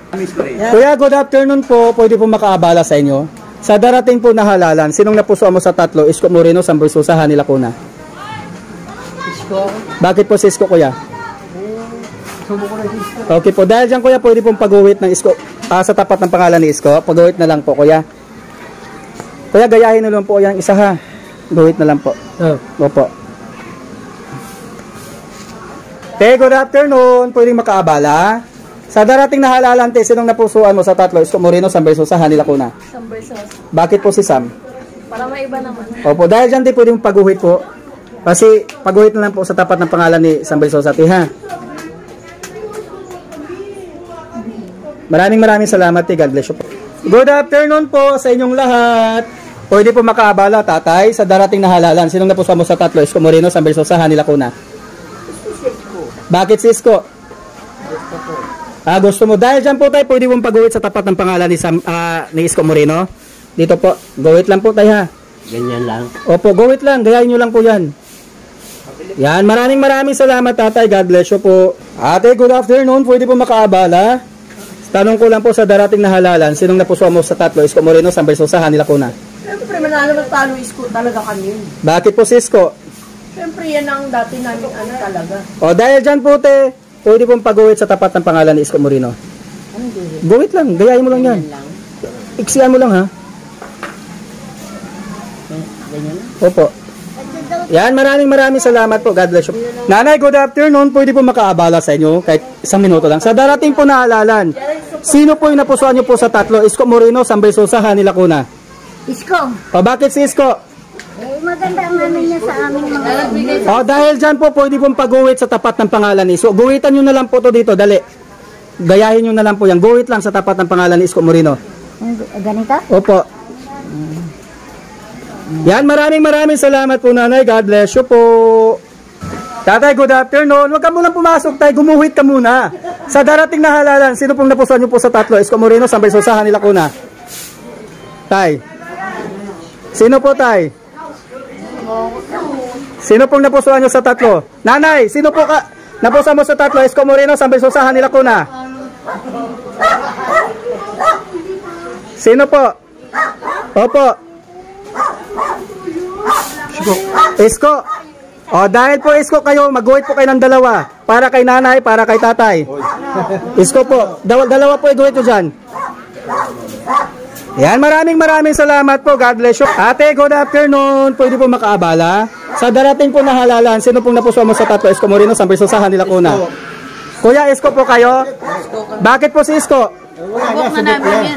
Kuya, good afternoon po. Pwede po makaabala sa inyo. Sa darating po na halalan, sinong napusuan mo sa tatlo? Isko Moreno, San Versosa, Hanila Kuna. Isko. Bakit po si Isko, Kuya? Okay po, dahil dyan Kuya, pwede pong pag-uwit ng Isko sa tapat ng pangalan ni Isko. Pag-uwit na lang po Kuya. Kuya, gayahin na lang po yung isa ha. Pag-uwit na lang po. Opo. Good afternoon. Pwedeng makaabala. Sa darating na halalan, sinong napusuan mo sa tatlo? Isko Moreno, San Versosa, Hanila Kuna. San Versosa. Bakit po si Sam? Para may iba naman. Opo, dahil dyan pwedeng pag-uwit po. Kasi pag-uwit na lang po sa tapat ng pangalan ni San Versosa, ha. Maraming salamat, God bless you po. Good afternoon po sa inyong lahat. Pwede po makaabala, tatay, sa darating na halalan. Sinong napusuan mo sa tatlo? Isko Moreno, San Versosa, Hani Lacuna. Bakit si Isko? Gusto mo. Dahil dyan po tayo, pwede pong pag-uwit sa tapat ng pangalan ni Isko Moreno. Dito po, guwit lang po tayo ha. Ganyan lang. Opo, guwit lang. Gayahin nyo lang po yan. Yan, maraming salamat tatay. God bless you po. Ate, good afternoon. Pwede po makaabala. Tanong ko lang po sa darating na halalan. Sinong napusuan mo sa tatlo? Isko Moreno, San Versosa, Hani Lacuna. Siyempre, manalo na talo Isko talaga kami. Bakit po si Isko? Siyempre, yan ang dati namin talaga. O dahil dyan po te, pwede pong pag-uwit sa tapat ng pangalan ni Isko Moreno. Anong guhit? Guwit lang, gayahin mo lang yan. Iksiyan mo lang ha. Ganyan? Opo. Yan, maraming salamat po. God bless you. Nanay, good afternoon. Pwede po makaabala sa inyo kahit isang minuto lang. Sa darating po na halalan, sino po yung napusuan nyo po sa tatlo? Isko Moreno, San Versosa, Hani Lacuna. Isko, O bakit si Isko? maganda ang ano niya sa aming mga... O dahil dyan po, pwede pong pag-uwit sa tapat ng pangalan ni Isko. Guwitan nyo na lang po to dito, dali. Gayahin nyo na lang po yan. Guwit lang sa tapat ng pangalan ni Isko Moreno. Ganito? Opo. Yan, maraming salamat po nanay. God bless you po. Tatay, good afternoon. Huwag ka munang pumasok tay, gumuhit ka muna. Sa darating na halalan, sino pong napusuan nyo po sa tatlo? Isko Moreno, San Versosa, Hani Lacuna. Tay. Sino po tay? Sino pong napusuan nyo sa tatlo? Nanay, sino po ka napusuan mo sa tatlo? Isko Moreno, San Versosa, Hani Lacuna. Sino po? Opo. Isko. O dahil po Isko kayo, mag-guhit po kayo ng dalawa. Para kay nanay, para kay tatay. Isko po. Dalawa po i-guhit nyo dyan. Yan, maraming salamat po. God bless you. Ate, good afternoon. Pwede po makaabala. Sa darating po na halalan, sino pong napusuan mo sa tatlo? Isko Moreno, San Versosa, Hani Lacuna. Kuya, Isko po kayo? Bakit po si Isko?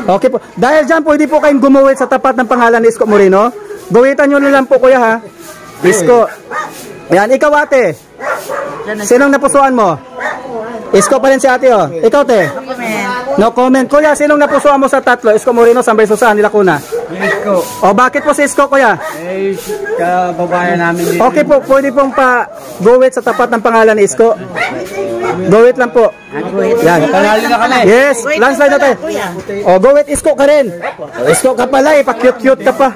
Okay po. Dahil dyan, pwede po kayong gumuhit sa tapat ng pangalan ni Isko Moreno. Guhitan nyo na lang po kuya ha. Isko. Ayan, ikaw ate. Sinong napusuan mo? Isko pa rin si ate oh. Ikaw te? No comment. Kuya, sinong napusuan mo sa tatlo? Isko Moreno, San Versosa, Hani Lacuna. Isko. O bakit po si Isko kuya? Kababayan namin dito. Okay po, pwede pong pa-guhit sa tapat ng pangalan ni Isko. Guhit lang po. Yan. Panalo na kami. Yes, landslide na tayo. O, go with Isko ka rin. Isko ka pala eh, pa-cute-cute ka pa.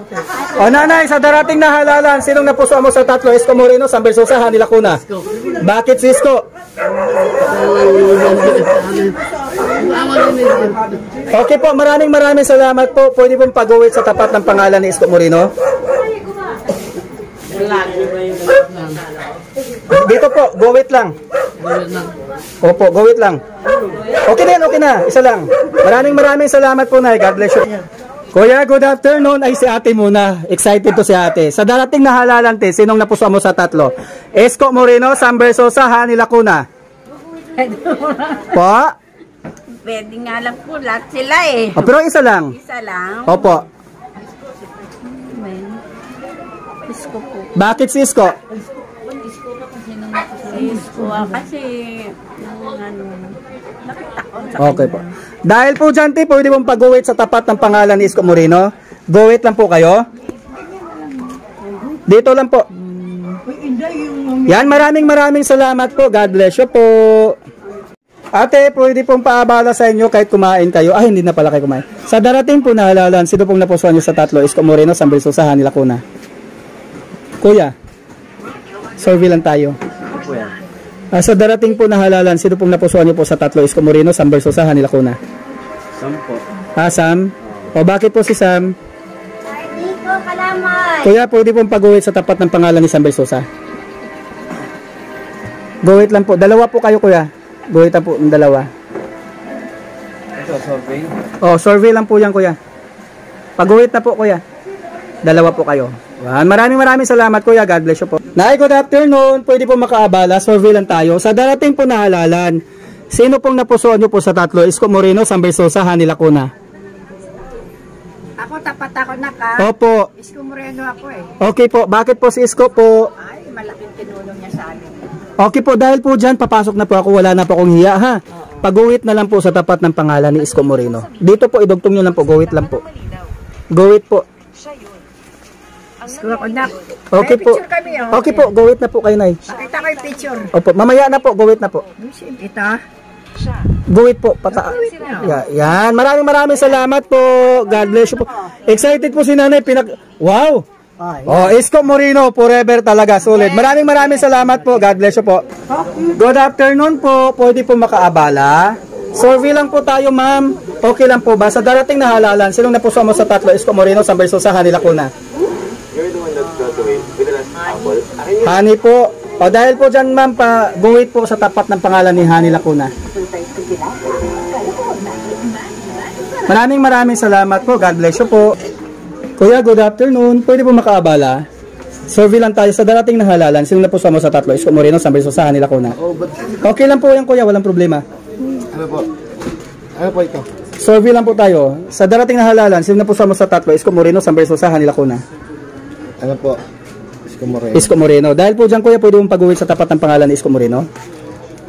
O nanay, sa darating na halalan, sinong napusuan mo sa tatlo? Isko Moreno, San Versosa, Hani Lacuna. Bakit si Isko? Okay po, maraming salamat po. Pwede pong pag-uwit sa tapat ng pangalan ni Isko Moreno. Dito po, guwit lang. Opo, guwit lang. Okay na. Isa lang. Maraming salamat po na. God bless you. Kuya, good afternoon. Ay, si ate muna. Excited to si ate. Sa darating na halalan, te, sinong napusuan mo sa tatlo? Isko Moreno, San Versosa, Hani Lacuna. Po? Pwede nga lang po, lahat sila eh. O, pero isa lang. Isa lang. Opo. Isko po. Bakit si Isko? Isko kasi nakita ko sa Okay po. Dahil po dyan, te, pwede mong pag-uwit sa tapat ng pangalan ni Isko Moreno. Guwit lang po kayo. Dito lang po. Yan, maraming salamat po. God bless you po. Ate, pwede pong paabala sa inyo kahit kumain kayo. Ay, hindi na pala kayo kumain. Sa darating po na halalan, sino pong napusuan nyo sa tatlo? Isko Moreno, San Versosa, Hani Lacuna. Kuya, survey lang tayo. Sa darating po na halalan, sino pong napusuan nyo po sa tatlo? Isko Moreno, San Versosa, Hani Lacuna. Sam po. Sam? O bakit po si Sam? Dito, kalamay. Kuya, pwede pong pag-uwit sa tapat ng pangalan ni San Versosa. Guwit lang po. Dalawa po kayo kuya. Guwit po ng dalawa. Ito, survey. O, survey lang po yan kuya. Pag-uwit na po kuya. Dalawa po kayo. Maraming salamat kuya. God bless you po. Nay, good afternoon. Pwede po makaabala. Survey lang tayo. Sa darating po na halalan, sino pong napusuan nyo po sa tatlo? Isko Moreno, San Versosa, Hani Lacuna. Ako, tapat ako na ka. Opo. Isko Moreno ako eh. Okay po. Bakit po si Isko po? Ay, malaking tinulong niya sa amin. Okay po. Dahil po dyan, papasok na po ako. Wala na po akong hiya ha. Pag-guhit na lang po sa tapat ng pangalan ni Isko Moreno. Dito po, idugtong nyo lang po. Guhit lang po. Guhit po. Okay po. Okay po, guhit na po kayo, Nay. Pakita ko yung picture. Opo, mamaya na po, guhit na po. Ito. Guhit po, yan. Maraming salamat po. God bless you po. Excited po si Nanay. Wow! Oh, Isko Moreno, forever talaga, solid. Maraming salamat po. God bless you po. Good afternoon po. Pwede po makaabala. Survey lang po tayo, ma'am. Okay lang po ba? Sa darating na halalan, sinong napuso mo sa tatlo? Isko Moreno, San Versosa, Hanila Cuna. Hani po. O dahil po dyan, ma'am, guhit po sa tapat ng pangalan ni Hanila Cuna. Maraming salamat po. God bless you po. Kuya, good afternoon. Pwede po makaabala. Survey lang tayo sa darating na halalan. Sino na po sa tatlo? Isko Moreno, San Versosa, Hanila Cuna. Okay lang po yan, kuya. Walang problema. Ano po? Ano po ito? Survey lang po tayo. Sa darating na halalan, sino na po sa tatlo? Isko Moreno, San Versosa, Hanila Cuna. Ano po? Isko Moreno. Isko Moreno. Dahil po dyan, kuya, pwede mong pag-uwit sa tapat ng pangalan ni Isko Moreno.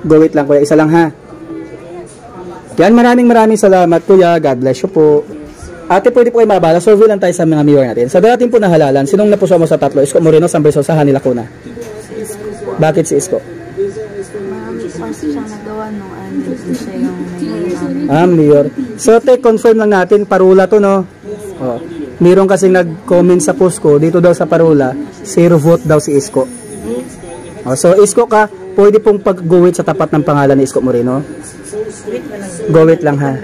Guwit lang, kuya. Isa lang, ha? Yan, maraming salamat, kuya. God bless you po. Ate, pwede po kayo mabala. Survey lang tayo sa mga mayor natin. Sa darating po na halalan, sinong napuso mo sa tatlo? Isko Moreno, San Versosa, Hanila Cuna. Bakit si Isko? Marami pa siya nagawa nung siya yung mayor. So, confirm lang natin, parula to, no? Oh. Meron kasi nag-comment sa post ko, dito daw sa parula, 0 vote daw si Isko. Oh, so, Isko ka, pwede pong pag-guwit sa tapat ng pangalan ni Isko Moreno. Guwit lang, ha?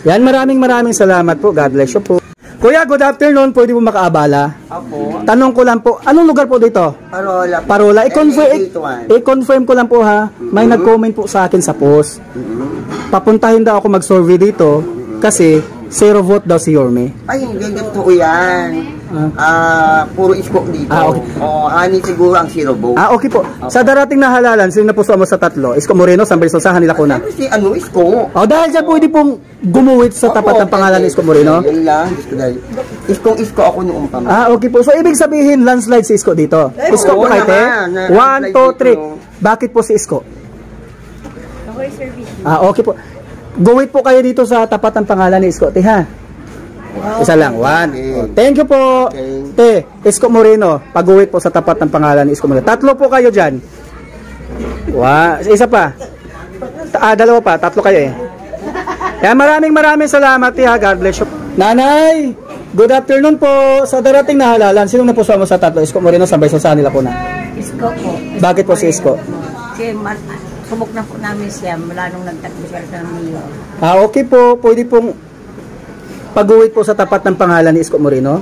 Yan, maraming salamat po. God bless you po. Kuya, good afternoon. Pwede po makaabala? Opo. Tanong ko lang po, anong lugar po dito? Parola. Parola. I-confirm ko lang po, ha. May nag-comment po sa akin sa post. Papuntahin daw ako mag-survey dito kasi 0 vote daw si Yorme. Ay, hindi totoo yan. Puro Isko dito. Okay. Ani siguro ang 0 vote. Okay po. Sa darating na halalan, sino na po mo sa tatlo? Isko Moreno, San Versosa, Hanila Cuna. Si Isko. Dahil dyan pwede pong gumuwit sa tapat ng pangalan ni Isko Moreno. Yan lang. Isko ako noong pama. Okay po. So, ibig sabihin, landslide si Isko dito. Isko po kayo, te? 1, 2, 3. Bakit po si Isko? Okay po. Guwit po kayo dito sa tapat ng pangalan ni Isko, te, ha? Isa lang, 1. Thank you po. Te, Isko Moreno, pag-guwit po sa tapat ng pangalan ni Isko Moreno. Tatlo po kayo dyan. Isa pa. Dalawa pa, tatlo kayo, eh. Kaya maraming salamat, te, ha? God bless you. Nanay, good afternoon po. Sa darating na halalan, sinong napuso mo sa tatlo? Isko Moreno, San Versosa, Hanila Cuna. Isko po. Bakit po si Isko? Kasi subok na po namin siya mula nung nagtakbo siya ng mayor. Okay po. Pwede pong pag-uwit po sa tapat ng pangalan ni Isko Moreno.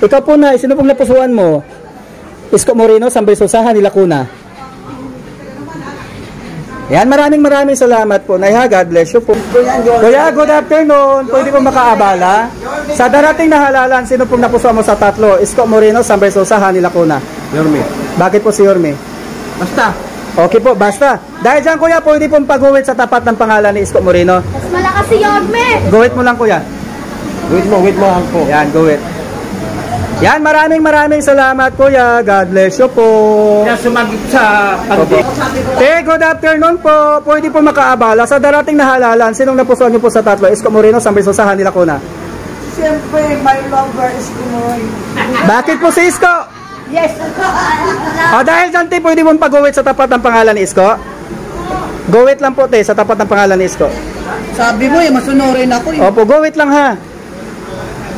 Ikaw po, na, sino pong napusuan mo? Isko Moreno, San Versosa, Hanila Cuna. Yan, maraming salamat po. Nay, ha, God bless you po. Kuya, good afternoon. Pwede po makaabala. Sa darating na halalan, sino pong napusuan mo sa tatlo? Isko Moreno, San Versosa, Hanila Cuna. Yorme. Bakit po si Yorme? Basta. Okay po, basta. Dahil dyan, kuya, pwede pong pag-uwit sa tapat ng pangalan ni Isko Moreno. Mas malakas si Yorme! Guwit mo lang, kuya. Wait mo po. Yan, guwit. Yan, maraming salamat, kuya. God bless you po. Sumagit sa Good afternoon po. Pwede po makaabala. Sa darating na halalan, sinong napusuan niyo po sa tatlo? Isko Moreno, San Versosa, Hanila Cuna. Siyempre, my lover is Kumoy. Bakit po si Isko? Yes! Dahil dyan, te, pwede mong pag-uwit sa tapat ng pangalan ni Isko? Guwit lang po, te, sa tapat ng pangalan ni Isko. Sabi mo, masunurin ako. Opo, guwit lang, ha.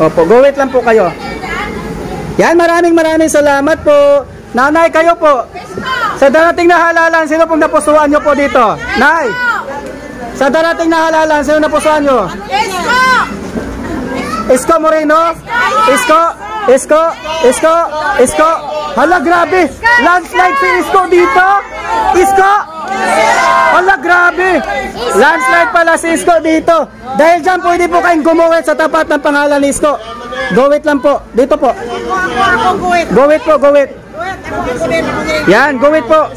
Opo, guwit lang po kayo. Yan, maraming salamat po. Nanay, kayo po. Sa darating na halalan, sino pong napusuan nyo po dito? Nay! Sa darating na halalan, sino napusuan nyo? Isko! Isko Moreno? Isko? Hala, grabe! Landslide si Isko dito! Isko! Hala, grabe! Landslide pala si Isko dito! Dahil dyan, pwede po kayong gumuwit sa tapat ng pangalan ni Isko. Guwit lang po. Dito po. Guwit po, guwit. Yan, guwit po.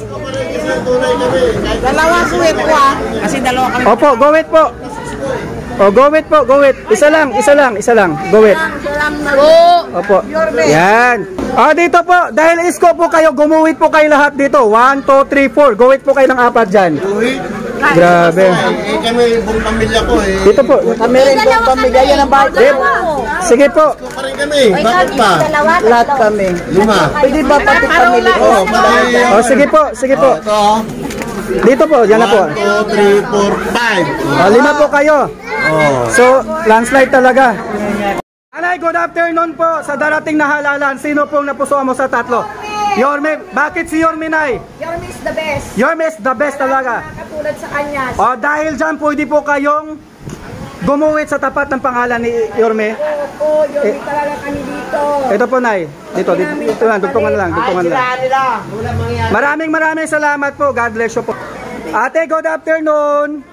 Dalawa suwit ko kasi dalawa kami. Opo, guwit po. Guwit po, guwit. Isa lang. Guwit. Opo. Yan. Dito po, dahil Isko po kayo, gumuwit po kayo lahat dito. 1, 2, 3, 4. Guwit po kayo ng 4 dyan. Grabe. Eh, kami, buong pamilya ko eh. Dito po. Kami rin po pamilya yan ang bahay. Sige po. Pa rin kami. Bakit pa? Lahat kami. 5. Pwede ba pati pamilya ko? Oo, pati. Oh, sige po, sige po. Ito. Dito po, yan na po. 1, 2, 3, 4, 5. Oh, 5 po kayo. Oh. So, landslide talaga. Anay, good afternoon po sa darating na halalan. Sino pong napusuan mo sa tatlo? Yorme, bakit si Yorme, Nay? Yorme is the best. Yorme is the best talaga. Katulad sa kanya. O, dahil dyan, pwede po kayong gumuwit sa tapat ng pangalan ni Yorme. Opo, Yorme talaga kami dito. Ito po, Nay. Dito lang, dugtungan lang, dugtungan lang. Maraming salamat po. God bless you po. Ate, good afternoon.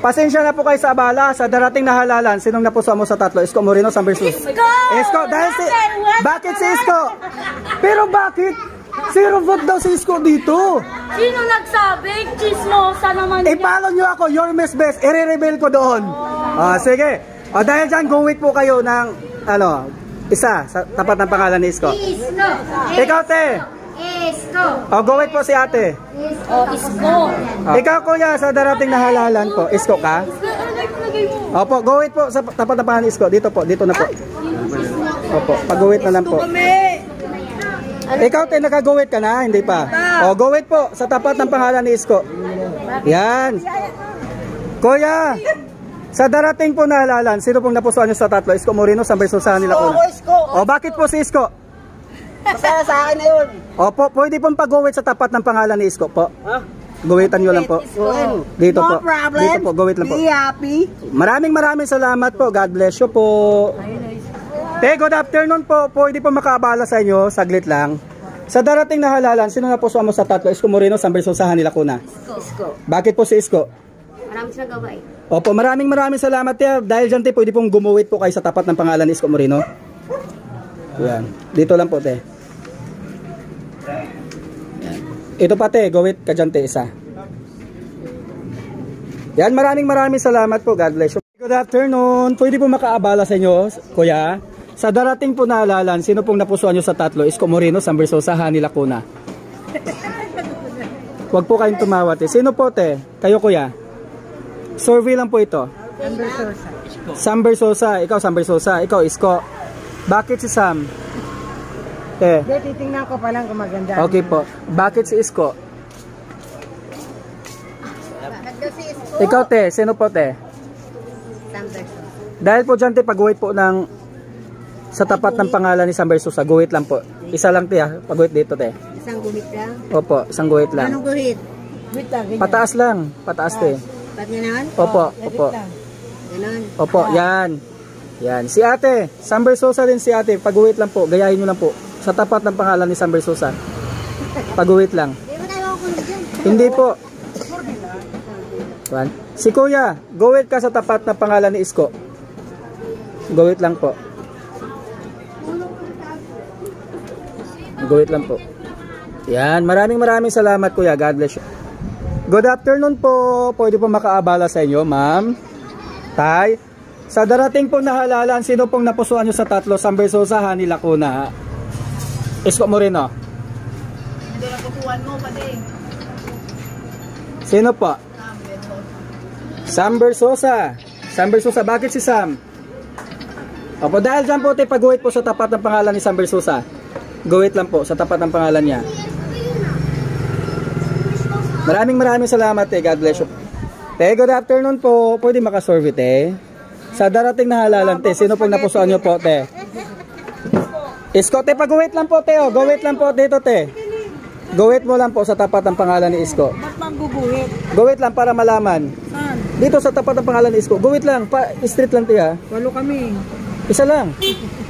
Pasensya na po kayo sa abala sa darating na halalan. Sinong napusuan mo sa tatlo? Isko Moreno, San Versus. Isko! Dahil si... Bakit si Isko? Pero bakit? Zero vote daw si Isko dito. Sino nagsabi? Chismosa naman yan. I-follow nyo ako, your miss best. I-reveal ko doon. Sige. O dahil dyan, go with po kayo ng, isa sa tapat ng pangalan ni Isko. Isko. Ikaw, te. Isko. O, go with po si ate. Isko. Ikaw, kuya, sa darating na halalan po. Isko ka? Opo, go with po sa tapat ng pangalan ni Isko. Dito po, dito na po. Opo, pag-go with na lang po. Ikaw, te, naka-go with ka na? Hindi pa. O, go with po sa tapat ng pangalan ni Isko. Yan. Kuya, sa darating po na halalan, sino pong napusuan nyo sa tatlo? Isko Moreno, San Versus sa nila po. O, bakit po si Isko? Masaya sa akin na yun. Opo, pwede pong pag-go-with sa tapat ng pangalan ni Isko po. Go-witan nyo lang po. Dito po. No problem. Dito po, go-with lang po. Be happy. Maraming salamat po. God bless you po. Te, good afternoon po. Pwede po makaabala sa inyo, saglit lang. Sa darating na halalan, sino napusuan mo sa tatlo? Isko Moreno, San Versus sa nila Lacuna. Isko. Bakit po si Isko? Marami silang gawin. Opo, maraming salamat te. Dahil dyan te, pwede pong gumuwit po kayo sa tapat ng pangalan ni Isko Moreno. Yan. Dito lang po te. Yan. Ito pa te, gawit ka dyan te, isa. Yan, maraming salamat po. God bless you. Good afternoon. Pwede po makaabala sa inyo, kuya. Sa darating po na halalan, sino pong napusuan nyo sa tatlo? Isko Moreno, San Versus sa Lacuna. Huwag po kayong tumawa te. Sino po te? Kayo kuya? Survey lang po ito. Sam Versosa. Ikaw Sam Versosa. Ikaw Isko. Bakit si Sam? Titingnan ko pa lang kung maganda. Okay po. Bakit si Isko? Ikaw te. Sino po te? Sam Versus. Dahil po dyan te, pag-wait po ng sa tapat ng pangalan ni Sam Versosa. Guhit lang po. Isa lang te ha. Pag-wait dito te. Isang gumit lang. Opo. Isang guhit lang. Anong guhit? Wait lang, ganyan. Pataas lang. Pataas te. Ba't gano'n? Opo. Opo. Gano'n. Opo. Yan. Yan. Si ate. Sam Versosa din si ate. Pag-wait lang po. Gayahin nyo lang po. Sa tapat ng pangalan ni Sam Versosa. Pag-wait lang. Hindi po. One. Si kuya. Go-wait ka sa tapat ng pangalan ni Isko. Go-wait lang po. Go-wait lang po. Yan. Maraming salamat kuya. God bless you. Good afternoon po. Pwede po makaabala sa inyo, ma'am. Tay. Sa darating po na halalan, sino pong napusuan nyo sa tatlo? Sam Versosa, Lacuna. Isko Moreno. Sino po? Sam Versosa. Sam Versosa. Bakit si Sam? Opo, dahil dyan po tayo pag-guhit po sa tapat ng pangalan ni Sam Versosa. Guhit lang po sa tapat ng pangalan niya. Maraming salamat te. God bless you. Te, good afternoon po. Pwede makasurvey te. Sa darating na halalan te, sino pong napusuan nyo po te? Isko te, pag-wait lang po te. Go wait lang po dito te. Go wait mo lang po sa tapat ng pangalan ni Isko. Ba't mang guguhit? Go wait lang para malaman. Saan? Dito sa tapat ng pangalan ni Isko. Go wait lang. Street lang te ha. 8 kami. Isa lang.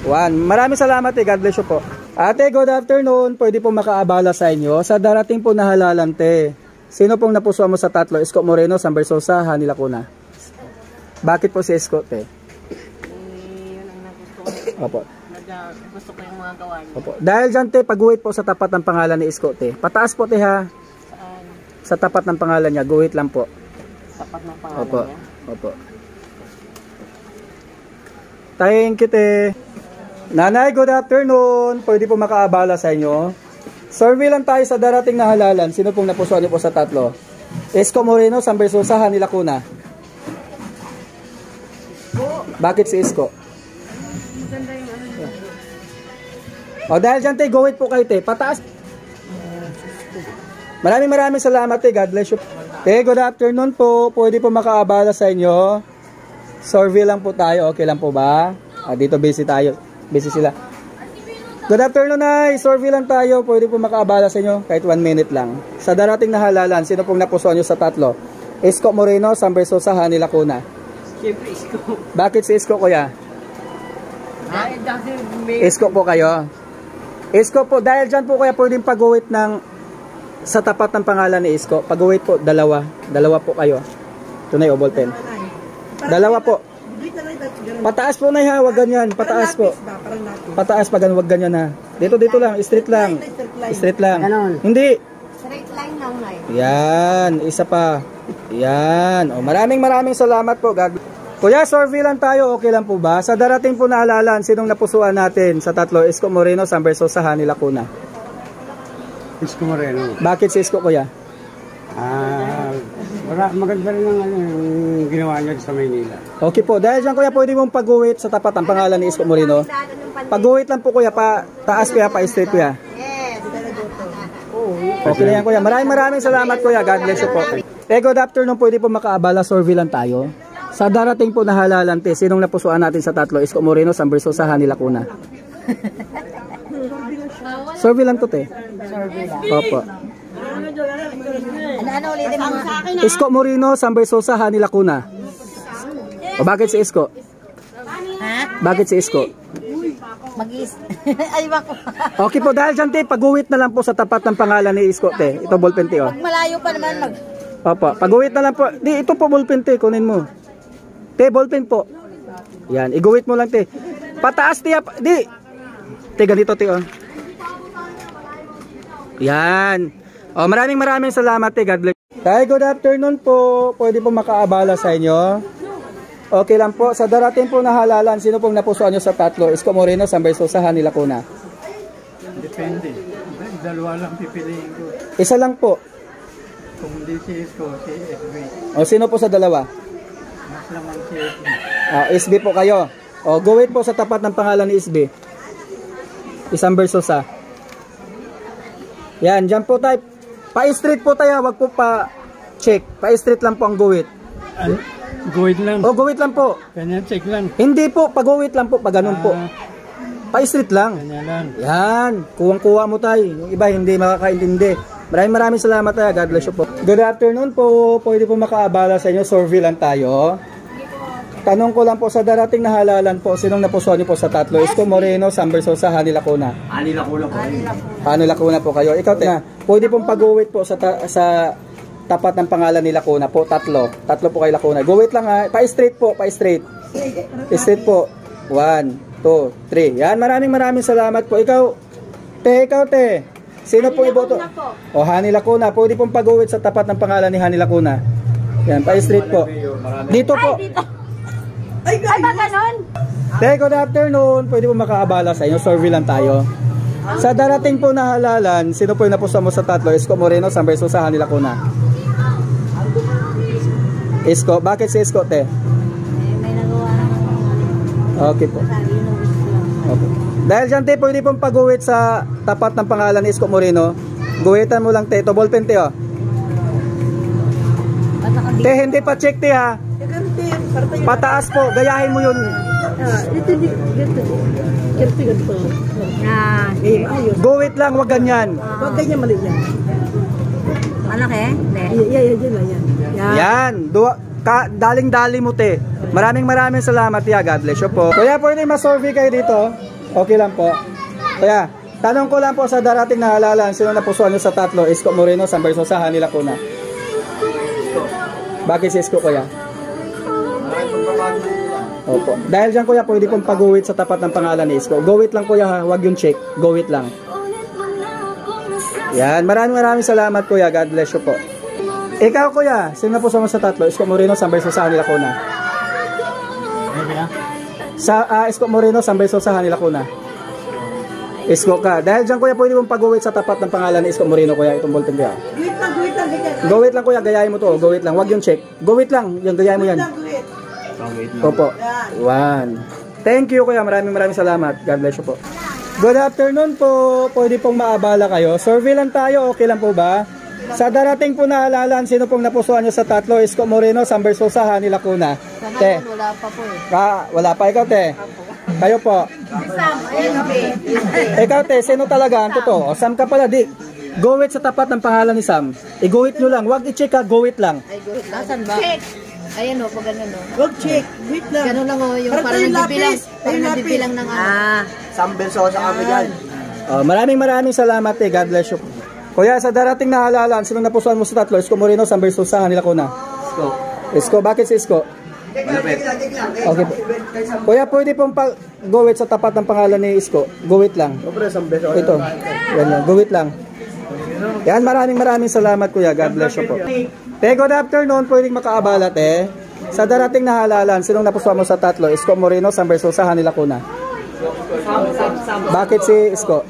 One. Maraming salamat te. God bless you po. Ate, good afternoon. Pwede po makaabala sa inyo. Sa darating po na halalan te. Sino pong napusuan mo sa tatlo? Isko Moreno, San Versosa, Lacuna. Bakit po si Isko te? Yun ang nagustuhan. Opo. Gusto ko yung mga gawa niya. Opo. Dahil dyan te, pag-guhit po sa tapat ng pangalan ni Isko te. Pataas po te ha. Saan? Sa tapat ng pangalan niya. Guhit lang po. Tapat ng pangalan Opo. niya. Opo. Thank you te. Nanay, good afternoon. Pwede po makaabala sa inyo. Survey lang tayo sa darating na halalan. Sino pong napusuan niyo po sa tatlo? Isko Moreno, San Versosa, Hani Lacuna. Bakit si Isko? O dahil dyan, te, go it po kayo, te. Pataas. Maraming salamat, te. God bless you. Te, good afternoon po. Pwede po makaabala sa inyo. Survey lang po tayo. Okay lang po ba? Dito busy tayo. Busy sila. Good afternoon, ay. Survey lang tayo. Pwede po makaabala sa inyo. Kahit 1 minute lang. Sa darating na halalan, sino pong napusuan nyo sa tatlo? Isko Moreno, San Versosa, Hani Lacuna. Siyempre, Isko. Bakit si Isko, kuya? Isko po kayo. Isko po, dahil dyan po kaya pwedeng pag-uwit ng sa tapat ng pangalan ni Isko. Pag-uwit po, dalawa po kayo. Tunay o ballpen. Dalawa po. Pataas po na ha, wag ganyan. Pataas po. Pataas pa ganun, wag ganyan ha. Dito lang, straight lang. Straight lang. Hindi. Straight line lang na eh. Yan, isa pa. Yan. O, maraming salamat po. Kuya, survey lang tayo, okay lang po ba? Sa darating po na halalan, sinong napusuan natin sa tatlo? Isko Moreno, San Versosa, Hani Lacuna. Isko Moreno. Bakit si Isko, kuya? Maganda rin ang ginawa niya sa Maynila. Okay po, dahil dyan kuya, pwede mong pag-uwit sa tapat ang pangalan ni Isko Moreno. Pag-uwit lang po kuya, pa taas kuya, pa straight kuya. Okay na yan kuya, maraming salamat kuya, God bless you po. Good afternoon, pwede po makaabala, survey lang tayo. Sa darating po na halalan, te, sinong napusuan natin sa tatlo? Isko Moreno, San Versosa, Hani Lacuna. Survey lang to, te. Survey lang. Opo. Ano ulitin mo sa akin? Isko Moreno, San Versosa, Hani Lacuna. O bakit si Isko? Ha? Bakit si Isko? Mag-is. Ay, bako. Okay po, dahil dyan, te, pag-uwit na lang po sa tapat ng pangalan ni Isko, te. Ito, ballpen, te, o. Pag malayo pa naman Opo, pag-uwit na lang po. Di, ito po, ballpen, te, kunin mo. Te, ballpen po. Yan, iguwit mo lang, te. Pataas, te, di. Te, ganito, te, o. Yan. O, maraming salamat, te. God bless. Tay, good afternoon po. Pwede po makaabala sa inyo. Okay lang po. Sa darating po na halalan, sino pong napusuan nyo sa tatlo? Isko Moreno, San Versosa, Hani Lacuna. Depende. Dalawa lang pipiliin ko. Isa lang po. Kung hindi si Isko, si SB. O, sino po sa dalawa? Mas naman si SB. SB po kayo. O, go wait po sa tapat ng pangalan ni SB. Isang Versosa. Yan, dyan po tayo. Pa-straight po tayo, wag po pa-check. Pa-straight lang po ang go wait. Guwit lang. O, go wait lang po. Kanya check lang. Hindi po, pag-go wait lang po, pag ganun po. Pa-straight lang. Kanya lang. Yan, kuwang-kuwa mo tayo. Yung iba hindi makakaintindi. Maraming salamat tayo. God bless you po. Good afternoon po. Pwede po makaabala sa inyo. Survey lang tayo. Tanong ko lang po sa darating na halalan po. Sinong napusuan niyo po sa tatlo? Isko Moreno, San Versosa, Hani Lacuna. Hani Lacuna po. Hani Lacuna po kayo. Ikaw, Tina. Pwede pong pag-uwit po sa tapat ng pangalan ni Lacuna po. Tatlo po kay Lacuna. Go wait lang ha. Pa-straight po. Pa-straight. Straight po. 1, 2, 3. Yan. Maraming salamat po. Ikaw, te. Sino pong iboto? O, Hani Lacuna. Pwede pong pag-uwit sa tapat ng pangalan ni Hani Lacuna. Yan. Pa-straight po. Dito po. Ay, ba ganon? Good afternoon. Pwede pong makaabala sa inyo. Survey lang tayo. Sa darating po na halalan, sino po yung napusuan mo sa tatlo? Isko Moreno, San Versosa, Hani Lacuna. Isko, bakit si Isko, te? may nagawa naman. Okay po. Okay. Dahil dyan, te, pwede pong pag-uwit sa tapat ng pangalan ni Isko Moreno. Guwitan mo lang, te. Ito, ballpen, te, o. Te, hindi pa check, te, ha. Pataas po, gayahin mo yun. Guwit lang, wag ganyan. Huwag ganyan mali yan. Malaki? Hindi. Yan, daling-dali mo, te. Maraming salamat, ya. God bless you po. Kuya, pwede ma-survey kayo dito? Okay lang po. Kuya, tanong ko lang po sa darating na halalan, sino napusuan nyo sa tatlo? Isko Moreno, San Versosa, Hani Lacuna. Bakit si Isko, kuya? Opo. Dahil dyan, kuya, pwede pong pag-uwit sa tapat ng pangalan ni Isko. Go wait lang, kuya, ha. Huwag yung check. Go wait lang. Yan. Maraming salamat, kuya. God bless you po. Ikaw, kuya, sino na po sa tatlo? Isko Moreno, San Versosa, Hani Lacuna. Sa Isko Moreno, San Versosa, Hani Lacuna. Isko ka. Dahil dyan kuya, pwede mong pag-uwit sa tapat ng pangalan ni Isko Moreno kuya, itong ballpen kuya. Gawit lang kuya, gayahin mo to. Gawit lang, wag yung check. Gawit lang, yung gayahin mo yan. Opo. 1. Thank you kuya, maraming salamat. God bless you po. Good afternoon po. Pwede pong maabala kayo. Survey lang tayo, okay lang po ba? Sa darating po na halalan, sino pong napusuan nyo sa tatlo? Isko Moreno, Sam Versosa, Hani Lacuna. Te. Wala pa po eh. Wala pa. Ikaw, te. Kayo po. Ikaw, te. Sino talaga? Ang totoo? O, Sam ka pala, di. Go it sa tapat ng pangalan ni Sam. I-go it nyo lang. Huwag i-check ha. Go it lang. Ay, go. Nasaan ba? Check. Ayan o, pag ganun o. Huwag check. Wait lang. Ganun lang o, yung parang nagbibilang. Parang nagbibilang ng ano. Sam Versosa kami dyan. Maraming salamat, te. God bless you. Kuya, sa darating na halalan, sino napusuan mo sa tatlo? Isko Moreno, Sam Versosa, Hani Lacuna. Isko. Bakit si Isko? Okay po. Kuya, pwede pong go it sa tapat ng pangalan ni Isko. Go it lang. Ito. Yan. Go it lang. Yan, maraming salamat kuya. God bless you po. Te, good afternoon. Pwedeng makaabala, te. Sa darating na halalan, sinong napusuan mo sa tatlo? Isko Moreno, Sam Versosa, Hani Lacuna. Bakit si Isko?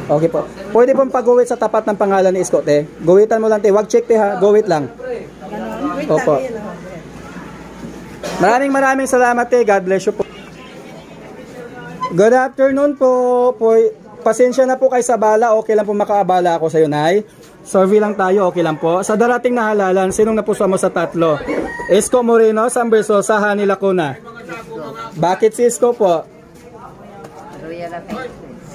Okay po. Pwede pong pag-uwit sa tapat ng pangalan ni Isko, te. Guwitan mo lang, te. Wag check, te, ha. Guwit lang. Opo. Maraming salamat, te. God bless you po. Good afternoon po. Pasensya na po kayo sa bala. Okay lang po makaabala ako sa iyo, Nay. Survey lang tayo. Okay lang po. Sa darating na halalan, sinong napusuan mo sa tatlo? Isko Moreno, Sam Versosa, Hani Lacuna. Bakit si Isko po?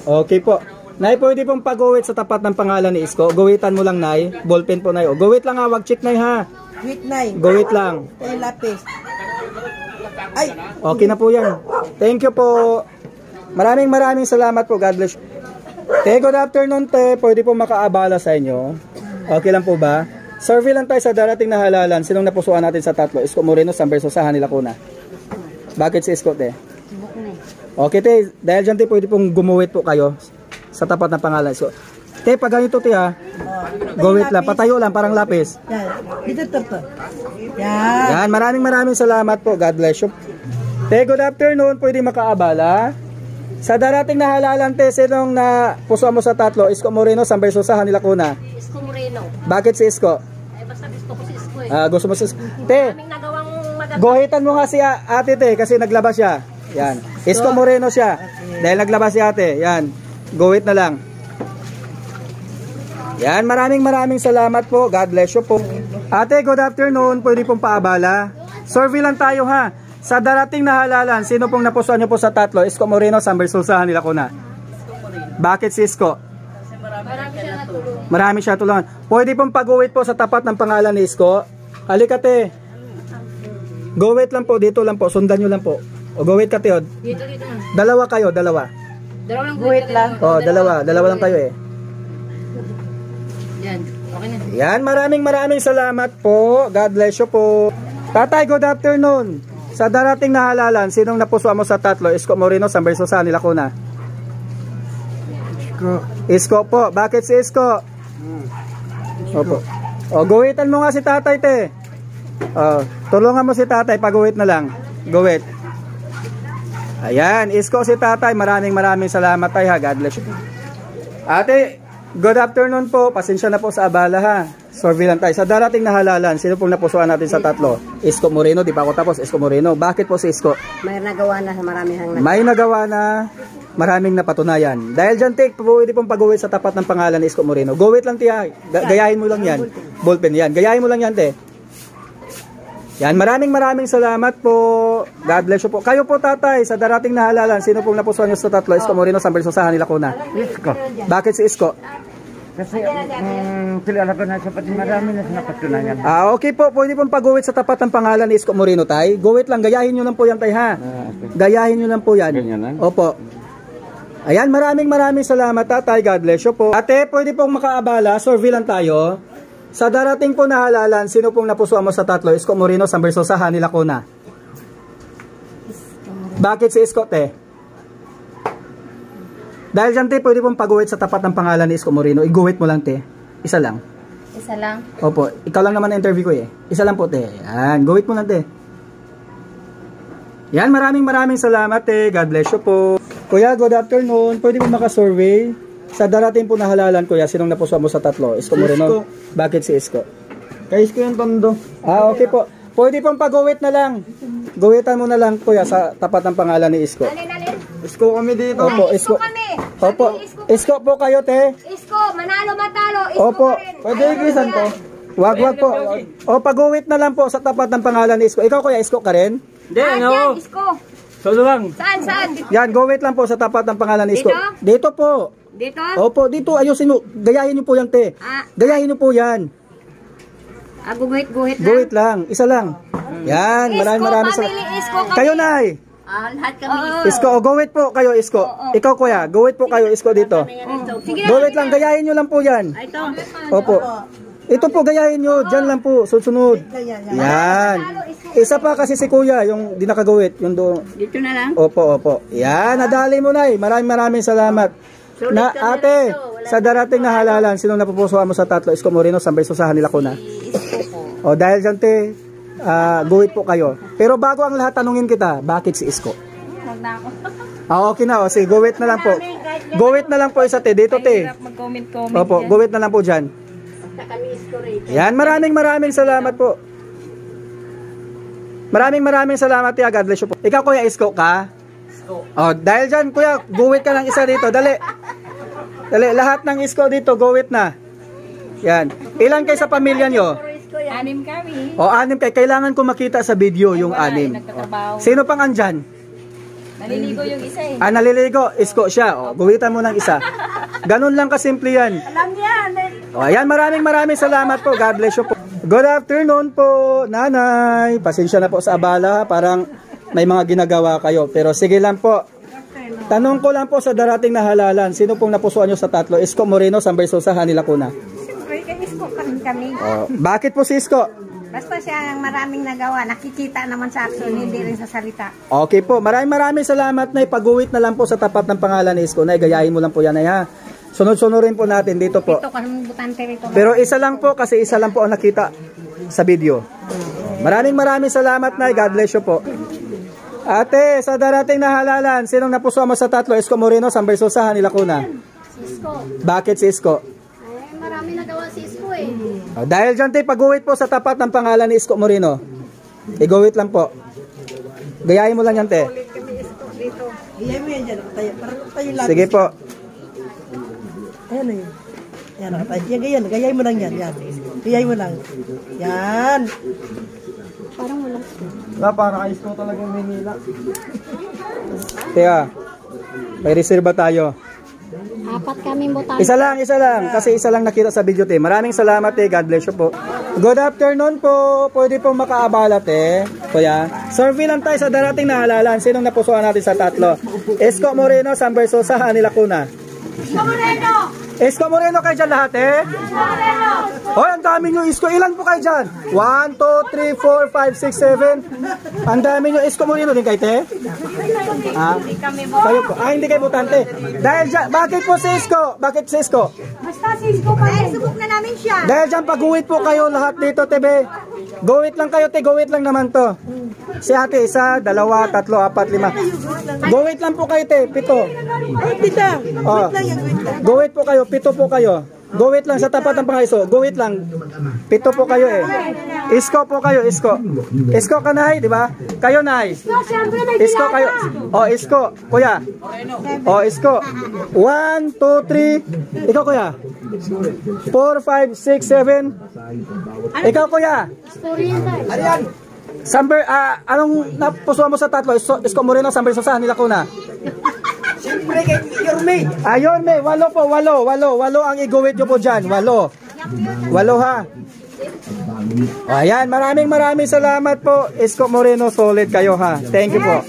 Okay po. Nay, pwede pong pag-uwit sa tapat ng pangalan ni Isko. Guwitan mo lang, Nay. Ballpen po, Nay. O, guwit lang ha. Wag check, Nay, ha. Wait, Nay. Guwit lang. Ay, lapis. Ay. Okay na po yan. Thank you po. Maraming salamat po. God bless you. Te, good afternoon, te. Pwede po makaabala sa inyo. Okay lang po ba? Survey lang tayo sa darating na halalan. Sinong napusuan natin sa tatlo? Isko Moreno, Sam Versosa, Hani Lacuna. Bakit si Isko, te? Okay, te. Dahil dyan, te, pwede pong gumuwit po kayo sa tapat ng pangalan. So, te, pag ganito, te, ha. Guwit lang. Patayo lang, parang lapis. Yan. Dito to. Yan. Yan. Maraming salamat po. God bless you. Te, good afternoon. Pwede makaabala. Sa darating na halalan, te, sinong napusuan mo sa tatlo? Isko Moreno, Sam Versosa, Hani Lacuna. Isko Moreno. Bakit si Isko? Ay, basta gusto ko si Isko eh. Gusto mo si Isko? Te, Kaming nagawang maganda. guhitan mo nga si ate, te, kasi naglabas siya. Yan. Isko Moreno siya. Dahil naglabas si ate. Yan. Guhit na lang. Yan. Maraming salamat po. God bless you po. Ate, good afternoon. Pwede pong paabala. Survey lang tayo, ha. Sa darating na halalan, sino pong napusuan niyo po sa tatlo? Isko Moreno, Sam Versosa, Hani Lacuna. Bakit si Isko? Marami siya tulungan. Pwede pong pag-uwit po sa tapat ng pangalan ni Isko. Halika, te. Go-wait lang po. Dito lang po. Sundan nyo lang po. O, go-wait ka, te. Dito na. Dalawa kayo, dalawa. Dalawa lang. Wait lang. O, dalawa lang kayo eh. Yan. Okay na. Yan, maraming salamat po. God bless you po. Tatay, good afternoon. Sa darating na halalan, sinong napusuan mo sa tatlo? Isko Moreno, Sam Versosa, Hani Lacuna. Isko po. Bakit si Isko? Opo. O, guwitan mo nga si tatay, te. O, tulungan mo si tatay, pag-guwit na lang. Guwit. Ayan, Isko si tatay. Maraming salamat, tay, ha. God bless you. Ate, good afternoon po. Pasensya na po sa abala, ha. Survey lang tayo. Sa darating na halalan, sino pong napusuan natin sa tatlo? Isko Moreno, di pa ako tapos. Isko Moreno. Bakit po si Isko? May nagawa na marami hang May nagawa na, maraming napatunayan. Dahil dyan, Tik, pwede pong pag-uwit sa tapat ng pangalan ni Isko Moreno. Go-wait lang, tiya. Gayahin mo lang yan. Ballpen yan. Gayahin mo lang yan, te. Yan, maraming salamat po. God bless you po. Kayo po, tatay, sa darating na halalan, sino pong napusuan nyo sa tatlo? Isko Moreno, Sam Versosa, Hani Lacuna. Isko. Bakit si Isko? Kasi kilala ko na siya pati marami na napatunayan. Okay po. Pwede pong pag-uwit sa tapat ng pangalan ni Isko Moreno, tay. Guwit lang. Gayahin nyo lang po yan, tay, ha. Gayahin nyo lang po yan. Ganyan lang? Opo. Ayan, maraming salamat, tatay. God bless you po. Ate, pwede pong makaabala. Survey lang tayo. Sa darating po na halalan, sino pong napusuan mo sa tatlo? Isko Moreno, Sam Versosa, Hani Lacuna. Bakit si Isko, te? Dahil dyan, te, pwede pong pag-uwit sa tapat ng pangalan ni Isko Moreno. I-guwit mo lang, te. Isa lang. Isa lang. Opo. Ikaw lang naman na interview ko eh. Isa lang po, te. Yan. Guwit mo lang, te. Yan. Maraming salamat, te. God bless you po. Kuya, good afternoon. Pwede mo makasurvey? Sa darating po na halalan, kuya, sinong napusuan mo sa tatlo? Isko Moreno? Bakit si Isko? Kay Isko yung tondo. Ah, okay po. Pwede pong pag-uwit na lang. Guwitan mo na lang, kuya, sa tapat ng pangalan ni Isko. Isko kami dito. Opo, Isko. kami. Opo. Isko po kayo, te. Isko, manalo matalo. Isko Opo. pa rin. Pwede ikisan to. Wag po. O, pag-uwit na lang po sa tapat ng pangalan ni Isko. Ikaw, kuya, Isko ka rin? Hindi, Yan, Isko. Solo lang. Saan? Yan, guwit lang po sa tapat ng pangalan ni Isko. Dito? Dito po. Dito? Opo, dito. Ayusin mo. Gayahin niyo po yan, te. Ah. Gayahin niyo po yan. Guhit-guhit lang. Guwit lang. Isa lang. Yan. Maraming family, Isko kami. Kayo, Nay. Lahat kami. Isko, o guwit po kayo, Isko. Ikaw, kuya. Guwit po kayo, Isko, dito. Sige na. Guwit lang. Gayahin niyo lang po yan. Ito. Opo. Ito po, gayahin nyo. Diyan lang po. Sunod. Yan. Isa pa kasi si kuya, yung di nakagawit. Yung doon. Dito na lang. Opo. Yan, nadali mo na eh. Maraming salamat. Na ate, sa darating na halalan, sino napupusuan mo sa tatlo? Isko Moreno, San Bersosahan nila kuna. O dahil dyan te, guwit po kayo. Pero bago ang lahat, tanungin kita, bakit si Isko? Okay na, o. Sige, guwit na lang po. Guwit na lang po isa te. Dito te. Mag-comment-comment. Opo, guwit na lang po dyan. Yan, maraming salamat po. Maraming salamat, Tia. God bless you po. Ikaw, kuya, Isko ka? Oh, dahil dyan, kuya, guwit ka ng isa dito. Dali, lahat ng Isko dito, guwit na. Yan. Ilan kayo sa pamilya nyo? 6 kami. O, 6 kayo. Kailangan ko makita sa video yung 6. Nagtatrabaho. Sino pang andyan? Naliligo yung isa eh. Naliligo. Isko siya. O, guwitan mo ng isa. Ganun lang kasimple yan. Alam yan. O, ayan, maraming salamat po. God bless you po. Good afternoon po, nanay. Pasensya na po sa abala. Parang may mga ginagawa kayo. Pero sige lang po. Tanong ko lang po sa darating na halalan. Sino pong napusuan nyo sa tatlo? Isko Moreno, San Bersosahan nila kuna. Siyempre, kay Isko kami. O, bakit po si Isko? Basta siya ang maraming nagawa. Nakikita naman sa action, hindi rin sa salita. Okay po. Maraming salamat na ipag-uwit na lang po sa tapat ng pangalan ni Isko. Nay, gayahin mo lang po yan, ay ha. Sunod-sunurin po natin dito po. Ito kami butante rito. Pero isa lang po kasi isa lang po ang nakita sa video. Maraming salamat, Nay. God bless you po. Ate, sa darating na halalan, sinong napusuan mo sa tatlo? Isko Moreno, San Bersosahan nila kuna. Isko. Bakit si Isko? Ay, marami nagawa si Isko eh. Dahil dyan, te, pag-uwit po sa tapat ng pangalan ni Isko Moreno. I-guwit lang po. Gayahin mo lang yan, te. Gayahin mo yan dyan. Tayo lang. Sige po. Ayan na yun. Yan, nakatayo. Gayahin mo lang yan. Gayahin mo lang. Yan. Parang walang Wala, parang Isko talaga yung Manila. Kaya, may reserva tayo. 4 kami butante. Isa lang. Kasi isa lang nakita sa video, te. Maraming salamat, te. God bless you po. Good afternoon po. Pwede pong makaabala, te. Kuya. Survey lang tayo sa darating na halalan. Sinong napusuan natin sa tatlo? Isko Moreno, San Bersosahan nila kuna. Isko Moreno kayo dyan lahat, eh? Hoy, ang dami nyo Isko. Ilan po kayo dyan? 1, 2, 3, 4, 5, 6, 7. Ang dami nyo Isko Moreno din kayo, te? Kayo po. Hindi kayo butante. Dahil dyan, bakit po si Isko? Bakit si Isko? Basta si Isko kami. Subok na namin siya. Dahil dyan, pag-uwit po kayo lahat dito, tebe. Guwit lang kayo, te. Guwit lang naman to. Si ate, 1, 2, 3, 4, 5. Guwit lang po kayo, te. 7. Ay, tita. Oh. Guwit po kayo, 7 po kayo. Guwit lang sa tapat ng pangaiso. Guwit lang. 7 po kayo eh. Isko po kayo, Isko. Isko ka, Nay, di ba? Kayo, Nay. Isko kayo. Oh, Isko. Kuya. Oh, Isko. 1, 2, 3. Ikaw, Kuya. 4, 5, 6, 7. Ikaw, Kuya. Ariyan. Samber, anong napusuan mo sa tatlo? Isko Moreno, San Bersosahan nila kuna. Siyempre kay Yorme. Yorme, 8 po, 8 ang iguwit nyo po dyan, 8 ha. O, ayan, maraming salamat po. Isko Moreno, solid kayo ha. Thank you po.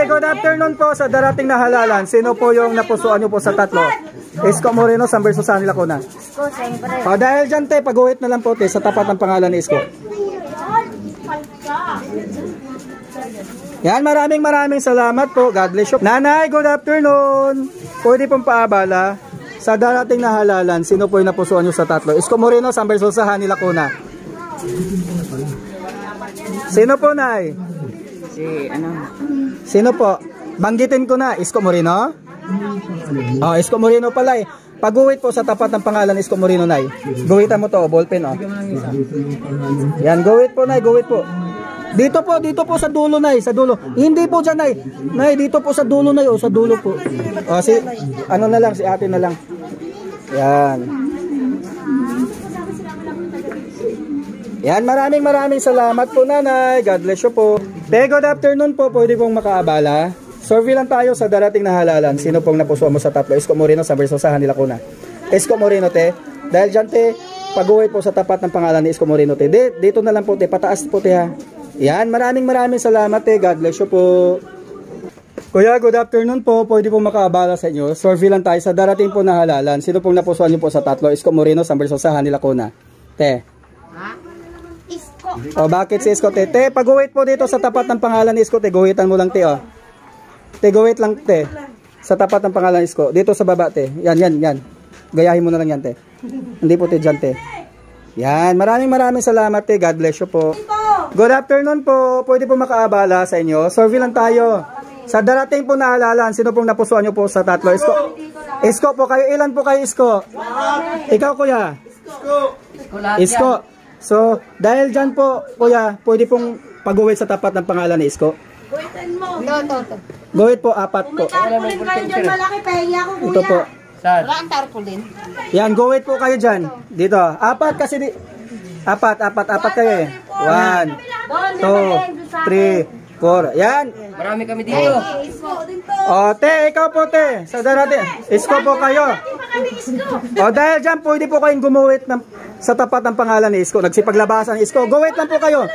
Good afternoon po sa darating na halalan. Sino po yung napusuan nyo po sa tatlo? Isko Moreno, San Bersosahan nila kuna. O, dahil dyan te, pag-uwit na lang po te sa tapat ng pangalan ni Isko. Yan, maraming salamat po. God bless you. Nanay, good afternoon. Pwede pong paabala sa darating na halalan. Sino po yung napusuan nyo sa tatlo? Isko Moreno, San Bersosahan nila kuna. Sino po, Nay? Si ano? Sino po? Banggitin ko na, Isko Moreno? Oh, Isko Moreno pala eh. Pag-uwit po sa tapat ng pangalan ni Isko Moreno, Nay. Guwitan mo to, ballpen, oh. Yan, guwit po, Nay, guwit po. Dito po sa dulo, Nay, sa dulo. Hindi po dyan, Nay. Nay, dito po sa dulo, Nay, oh, sa dulo po. Oh, ano na lang, si ate na lang. Yan. Yan, maraming salamat po, Nanay. God bless you po. Good afternoon po, pwede pong makaabala. Survey lang tayo sa darating na halalan. Sino pong napusuan mo sa tatlo? Isko Moreno sa Versosahan nila Lacuna. Isko Moreno, te. Dahil dyan, te, pag-uwi po sa tapat ng pangalan ni Isko Moreno, te. Dito na lang po, te. Pataas po, te, ha. Yan, maraming salamat, te. God bless you po. Kuya, good afternoon po. Pwede po makaabala sa inyo. Survey lang tayo sa darating po na halalan. Sino pong napusuan nyo po sa tatlo? Isko Moreno sa Versosahan nila Lacuna. Te. O, bakit si Isko, te? Te, pag-uwi po dito sa tapat ng pangalan ni Isko, te. Guwitan mo lang, te, oh. Te, gawit lang, te. Sa tapat ng pangalan ni Isko. Dito sa baba, te. Yan. Gayahin mo na lang yan, te. Hindi po, te, dyan, te. Yan. Maraming salamat, te. God bless you po. Good afternoon po. Pwede po makaabala sa inyo. Survey lang tayo. Sa darating po na halalan, sino pong napusuan nyo po sa tatlo? Isko po kayo. Ilan po kayo, Isko? Ikaw, kuya? Isko. So, dahil dyan po, kuya, pwede pong pag-uwit sa tapat ng pangalan ni Isko. Guwitan mo. Gawit po, 4 po. Tarpaulin kayo dyan malaki, pahingi ako kuya. Ito po. Wala ang tarpaulin. Yan, gawit po kayo dyan. Dito. 4 kasi di. 4 kayo eh. 1, 2, 3, 4. Yan. Marami kami dito. O, te, ikaw po, te. Sa darating. Isko po kayo. O, dahil dyan, pwede po kayong gumuwit sa tapat ng pangalan ni Isko. Nagsipaglabasan ni Isko. Gawit lang po kayo.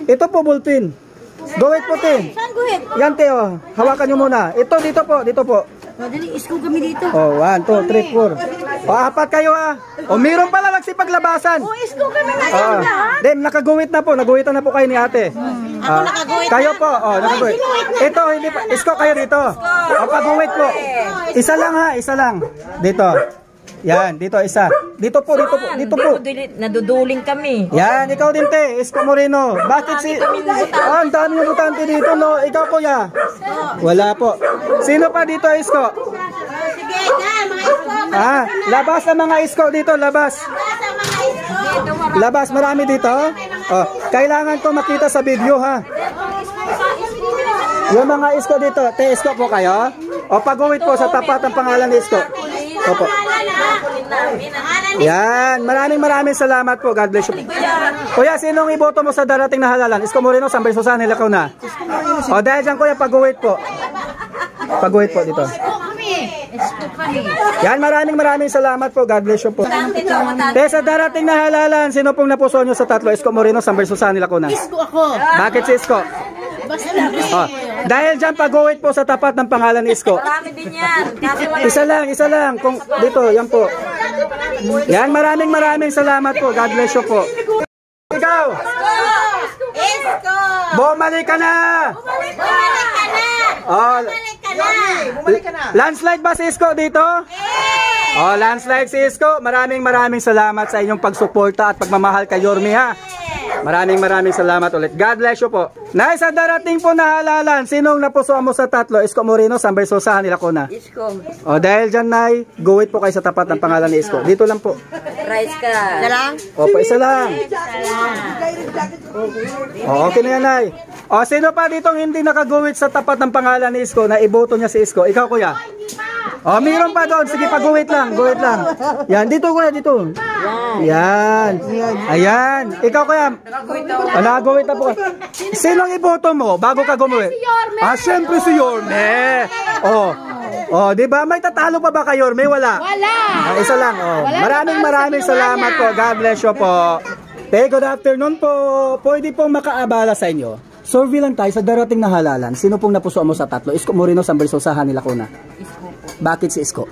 Ito po, bullpen. Gawit po, te. Saan guhit? Yan, te, oh. Hawakan nyo muna. Ito, dito po. Madali, isko kami dito. Oh, 1, 2, 3, 4. O, 4 kayo, ah. O, meron pala nagsipaglabasan. O, isko kami na yan lahat. Dem, nakaguwit na po. Naguwitan na po kayo ni ate. Ako nakaguhit. Kayo po, oh, nakaguwit. Ito, hindi pa. Isko kayo dito. O, pag-uwit po. Isa lang, ha. Isa lang. Dito. Yan, dito isa. Dito po. Naduduling kami. Yan, ikaw din, te. Isko Moreno. Bakit si... Oh, ang dami ng butante dito, no? Ikaw, kuya. Wala po. Sino pa dito, Isko? Sige, yan, mga isko. Labas ang mga Isko dito, labas. Labas, marami dito. Oh, kailangan ko makita sa video, ha? Yung mga Isko dito, te, Isko po kayo? O, pag-uwit po sa tapat ng pangalan ni Isko. Opo. Yan, maraming salamat po. God bless you. Kuya, sinong iboto mo sa darating na halalan? Isko Moreno, San Versosahan nila Lacuna. O, dahil dyan, kuya, pag-uwit po. Pag-uwit po dito. Yan, maraming salamat po. God bless you po. Sa darating na halalan, sino pong napusuan nyo sa tatlo? Isko Moreno, San Versosahan nila Lacuna. Isko ako. Bakit si Isko? Oh, dahil dyan, pag-uwit po sa tapat ng pangalan ni Isko. Marami din yan. Isa lang. Kung, dito, yan po. Yan, maraming salamat po. God bless you po. Ikaw! Isko! Bumalik ka na! Oh, landslide ba si Isko dito? Oh, landslide si Isko. Maraming salamat sa inyong pagsuporta at pagmamahal kay Yorme, ha. Maraming salamat ulit. God bless you po. Nay, sa darating po na halalan, sinong napusuan mo sa tatlo? Isko Moreno, San Versosahan nila Lacuna. Isko. O, dahil dyan, Nay, guwit po kayo sa tapat ng pangalan ni Isko. Dito lang po. Rice ka. Isa lang? Opo, isa lang. O, okay na yan, Nay. O, sino pa ditong hindi nakaguwit sa tapat ng pangalan ni Isko na iboto niya si Isko? Ikaw, kuya. O, mayroon pa doon. Sige, pag-guwit lang. Yan, dito, kuya, dito. Yan. Ayan. Ikaw, kuya. Nakaguwit na po. Sinong iboto mo bago ka gumuwit? Si Yorme. Siyempre si Yorme. Oh, di ba? May tatalo pa ba kay Yorme? Wala. Isa lang. Maraming salamat po. God bless you po. Good afternoon po. Pwede pong makaabala sa inyo. Survey lang tayo sa darating na halalan. Sino pong napusuan mo sa tatlo? Isko Moreno, San Versosahan nila Lacuna. Isko po. Bakit si Isko?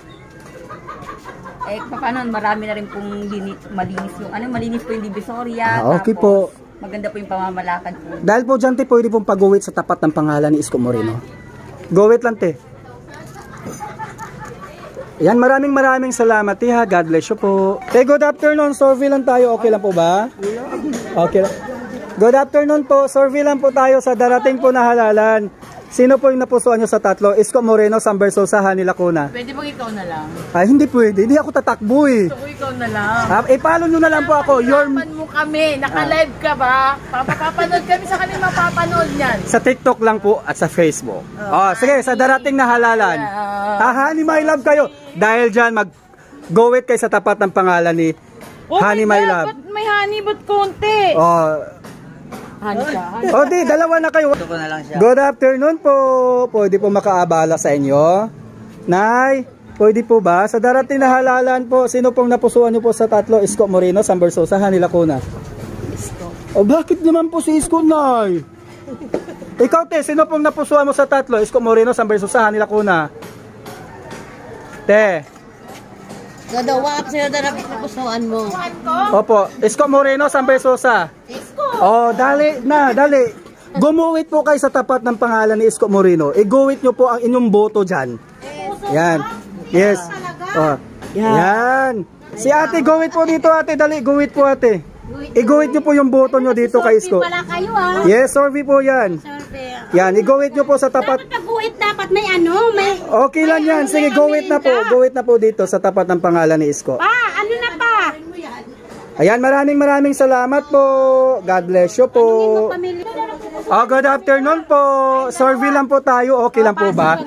Paano, marami na rin pong malinis yung, malinis po yung Divisoria. Okay po. Maganda po yung pamamalakad po. Dahil po dyan, te, pwede pong pag-uwit sa tapat ng pangalan ni Isko Moreno. Go-wit lang, te. Yan, maraming salamat, te, ha. God bless you po. Good afternoon. Survey lang tayo. Okay lang po ba? Okay lang. Good afternoon po. Survey lang po tayo sa darating po na halalan. Sino po yung napusuan nyo sa tatlo? Isko Moreno, Sam Versosa, Hani Lacuna. Pwede bang ikaw na lang? Ay, hindi pwede. Hindi ako tatakbo eh. Gusto ko ikaw na lang. Follow nyo na lang po ako. Laman mo kami. Naka-live ka ba? Papapanood kami sa kanila mapapanood yan. Sa TikTok lang po at sa Facebook. Sige, sa darating na halalan. Hani, my love kayo. Dahil dyan, mag-go it kayo sa tapat ng pangalan ni Hani, my love. Ba't may honey, ba't konti? Honey ka. Di, dalawa na kayo. Gusto ko na lang siya. Good afternoon po. Pwede po makaabala sa inyo. Nay, pwede po ba? Sa darating na halalan po, sino pong napusuan nyo po sa tatlo? Isko Moreno, Sam Versosa, Hani Lacuna. Isko. Bakit naman po si Isko, Nay? Ikaw, te, sino pong napusuan mo sa tatlo? Isko Moreno, Sam Versosa, Hani Lacuna. Te. Gadawa ka sila na napusuan mo. Opo, Isko Moreno, Sam Versosa. Isko. Dali na, dali. Gumuwit po kayo sa tapat ng pangalan ni Isko Moreno. Iguwit nyo po ang inyong boto dyan. Yan. Yes. Yan. Si ate, guwit po dito ate. Dali, guwit po ate. Iguwit nyo po yung boto nyo dito kay Isko. Yes, survey po yan. Yan, iguwit nyo po sa tapat. Pag-guwit dapat may may... Okay lang yan. Sige, guwit na po. Guwit na po dito sa tapat ng pangalan ni Isko. ano na pa? Ayan, maraming salamat po. God bless you po. Good afternoon po. Survey lang po tayo. Okay lang po ba?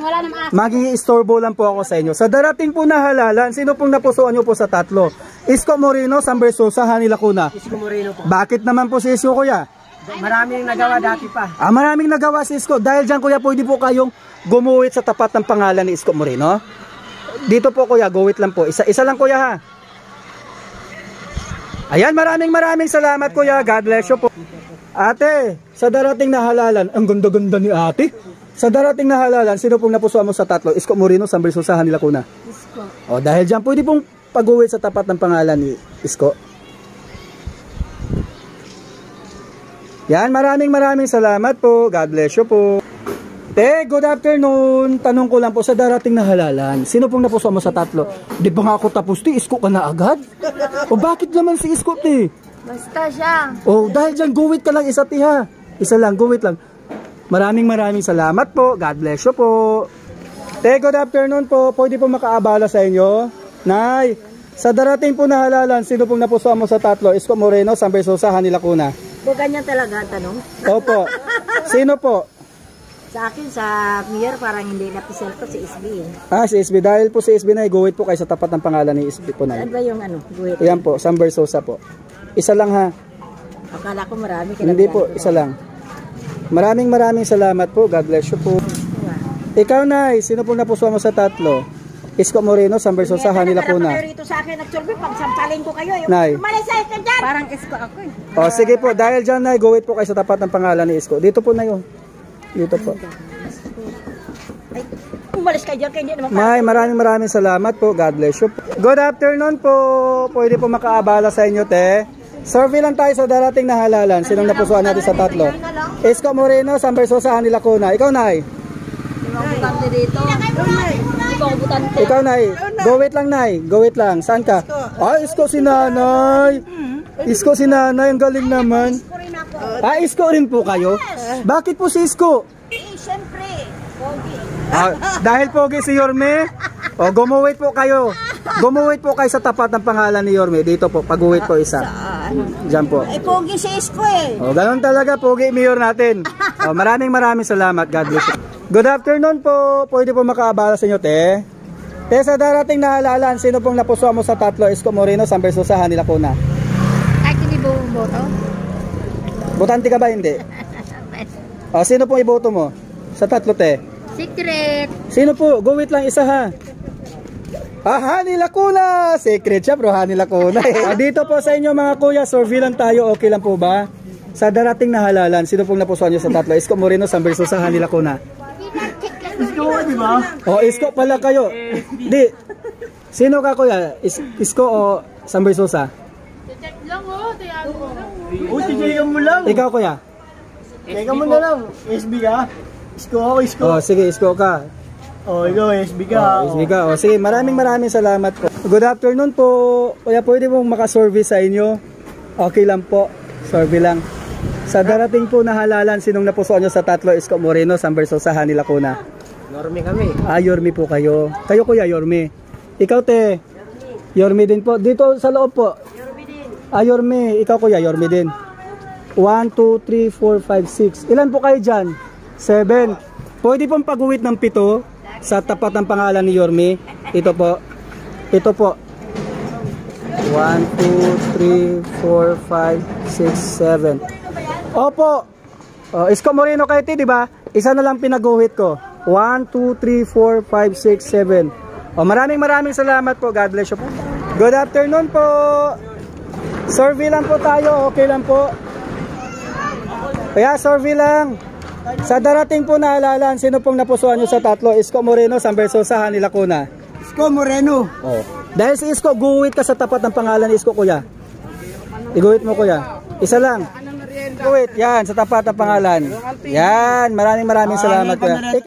Mag-i-istorbo lang po ako sa inyo. Sa darating po na halalan, sino pong napusuan nyo po sa tatlo? Isko Moreno, Sam Versosa, Hani Lacuna. Isko Moreno po. Bakit naman po si Isko, kuya? Maraming nagawa dati pa. Maraming nagawa si Isko. Dahil dyan, kuya, pwede po kayong gumuwit sa tapat ng pangalan ni Isko Moreno. Dito po, kuya, guwit lang po. Isa lang, kuya, ha? Ayan, maraming salamat, kuya. God bless you po. Ate, sa darating na halalan, ang ganda-ganda ni ate. Sa darating na halalan, sino pong napusuan mo sa tatlo? Isko Moreno, Sam Versosa, Hani Lacuna. Isko. Dahil dyan, pwede pong pag-uwi sa tapat ng pangalan ni Isko. Yan, maraming salamat po. God bless you po. Good afternoon. Tanong ko lang po, sa darating na halalan, sino pong napusuan mo sa tatlo? Di ba nga ako tapos, ti? Isko ka na agad? Bakit naman si Isko, ti? Basta siya. Dahil dyan, guwit ka lang isa, ti, ha? Isa lang, guwit lang. Maraming salamat po. God bless you po. Good afternoon po. Pwede po makaabala sa inyo. Nay, sa darating po na halalan, sino pong napusuan mo sa tatlo? Isko Moreno, Sam Versosa, Hani Lacuna. Ganyan talaga tanong. Opo. Sino po? Sa akin, sa mayor, parang hindi napisal ko si SB. Si SB. Dahil po si SB na guwit po kayo sa tapat ng pangalan ni SB po na. Ano ba yung guwit? Ayan po, Sam Versosa po. Isa lang, ha? Akala ko marami. Hindi po, isa lang. Maraming salamat po. God bless you po. Ikaw, Nay, sino pong napusuan mo sa tatlo? Isko Moreno, Sam Versosa, Hani Lacuna. Rito sa akin, nagsurvey, pagsampalin ko kayo. Nay. Malisay ka dyan! Parang Isko ako eh. Sige po, dahil dyan, Nay, guwit po kayo sa tapat ng pangalan ni Isko. Dito po na yun. Dito po. Ay, umalis ka dyan, kaya hindi naman. Nay, maraming salamat po. God bless you po. Good afternoon po. Pwede po makaabala sa inyo, te. Survey lang tayo sa darating na halalan. Sinong napusuan natin sa tatlo? Isko Moreno, Sam Versosa, Hani Lacuna. Ikaw, Nay. Butante dito. Ikaw, Nay. Go wait lang, Nay. Go wait lang. Saan ka? Isko si Nanay. Isko si Nanay. Ang galing naman. Isko rin po kayo? Bakit po si Isko? Siyempre, pogi. Dahil pogi si Yorme? Gumuwit po kayo. Gumuwit po kayo sa tapat ng pangalan ni Yorme. Dito po, pag-uwit po isa. Diyan po. Pogi si Isko eh. Ganun talaga, pogi mayor natin. Maraming salamat. God bless you. Good afternoon po. Pwede po makaabala sa inyo, te. Te, sa darating na halalan, sino pong napusuan mo sa tatlo? Isko Moreno, Sam Versosa, Hani Lacuna. Kahit hindi boto? Botante ka ba? Hindi. Sino pong iboto mo? Sa tatlo, te. Secret. Sino po? Guwit lang isa, ha? Hani Lacuna! Secret siya, bro. Hani Lacuna. Dito po sa inyo, mga kuya, survey lang tayo. Okay lang po ba? Sa darating na halalan, sino pong napusuan nyo sa tatlo? Isko Moreno, Sam Versosa, Hani Lacuna. Isko, di ba? Isko pala kayo. Di. Sino ka, kuya? Isko o Sam Versosa? Check lang tayago ko lang. Tiyagan mo lang. Ikaw, kuya? Teka mo na lang. SB ka? Isko ako, Isko. Sige, Isko ka. Ikaw, SB ka. SB ka. Sige, maraming salamat po. Good afternoon po. Kuya, pwede mong makasurvey sa inyo? Okay lang po. Survey lang. Sa darating po na halalan, sinong napusuan nyo sa tatlo? Isko Moreno, San Versosa, Hani Lacuna. Yorme kami. Yorme po kayo. Kayo kuya, Yorme. Ikaw te? Yorme din po. Dito sa loob po. Yorme. Ikaw kuya, Yorme din. 1, 2, 3, 4, 5, 6. Ilan po kayo dyan? 7. Pwede pong pag-uwit ng 7 sa tapat ng pangalan ni Yorme. Ito po. Ito po. 1, 2, 3, 4, 5, 6, 7. Opo. Isko Moreno kayo te, di ba? Isa na lang pinag-uwit ko. 1, 2, 3, 4, 5, 6, 7. Maraming salamat po. God bless you po. Good afternoon po. Survey lang po tayo. Okay lang po. Kaya survey lang. Sa darating po na halalan, sino pong napusuan nyo sa tatlo? Isko Moreno, San Versosa, Hani Lacuna. Isko Moreno. Dahil si Isko, guwit ka sa tapat ng pangalan ni Isko kuya. Iguwit mo kuya. Isa lang. Guwit. Yan, sa tapat ng pangalan. Yan. Maraming salamat kuya.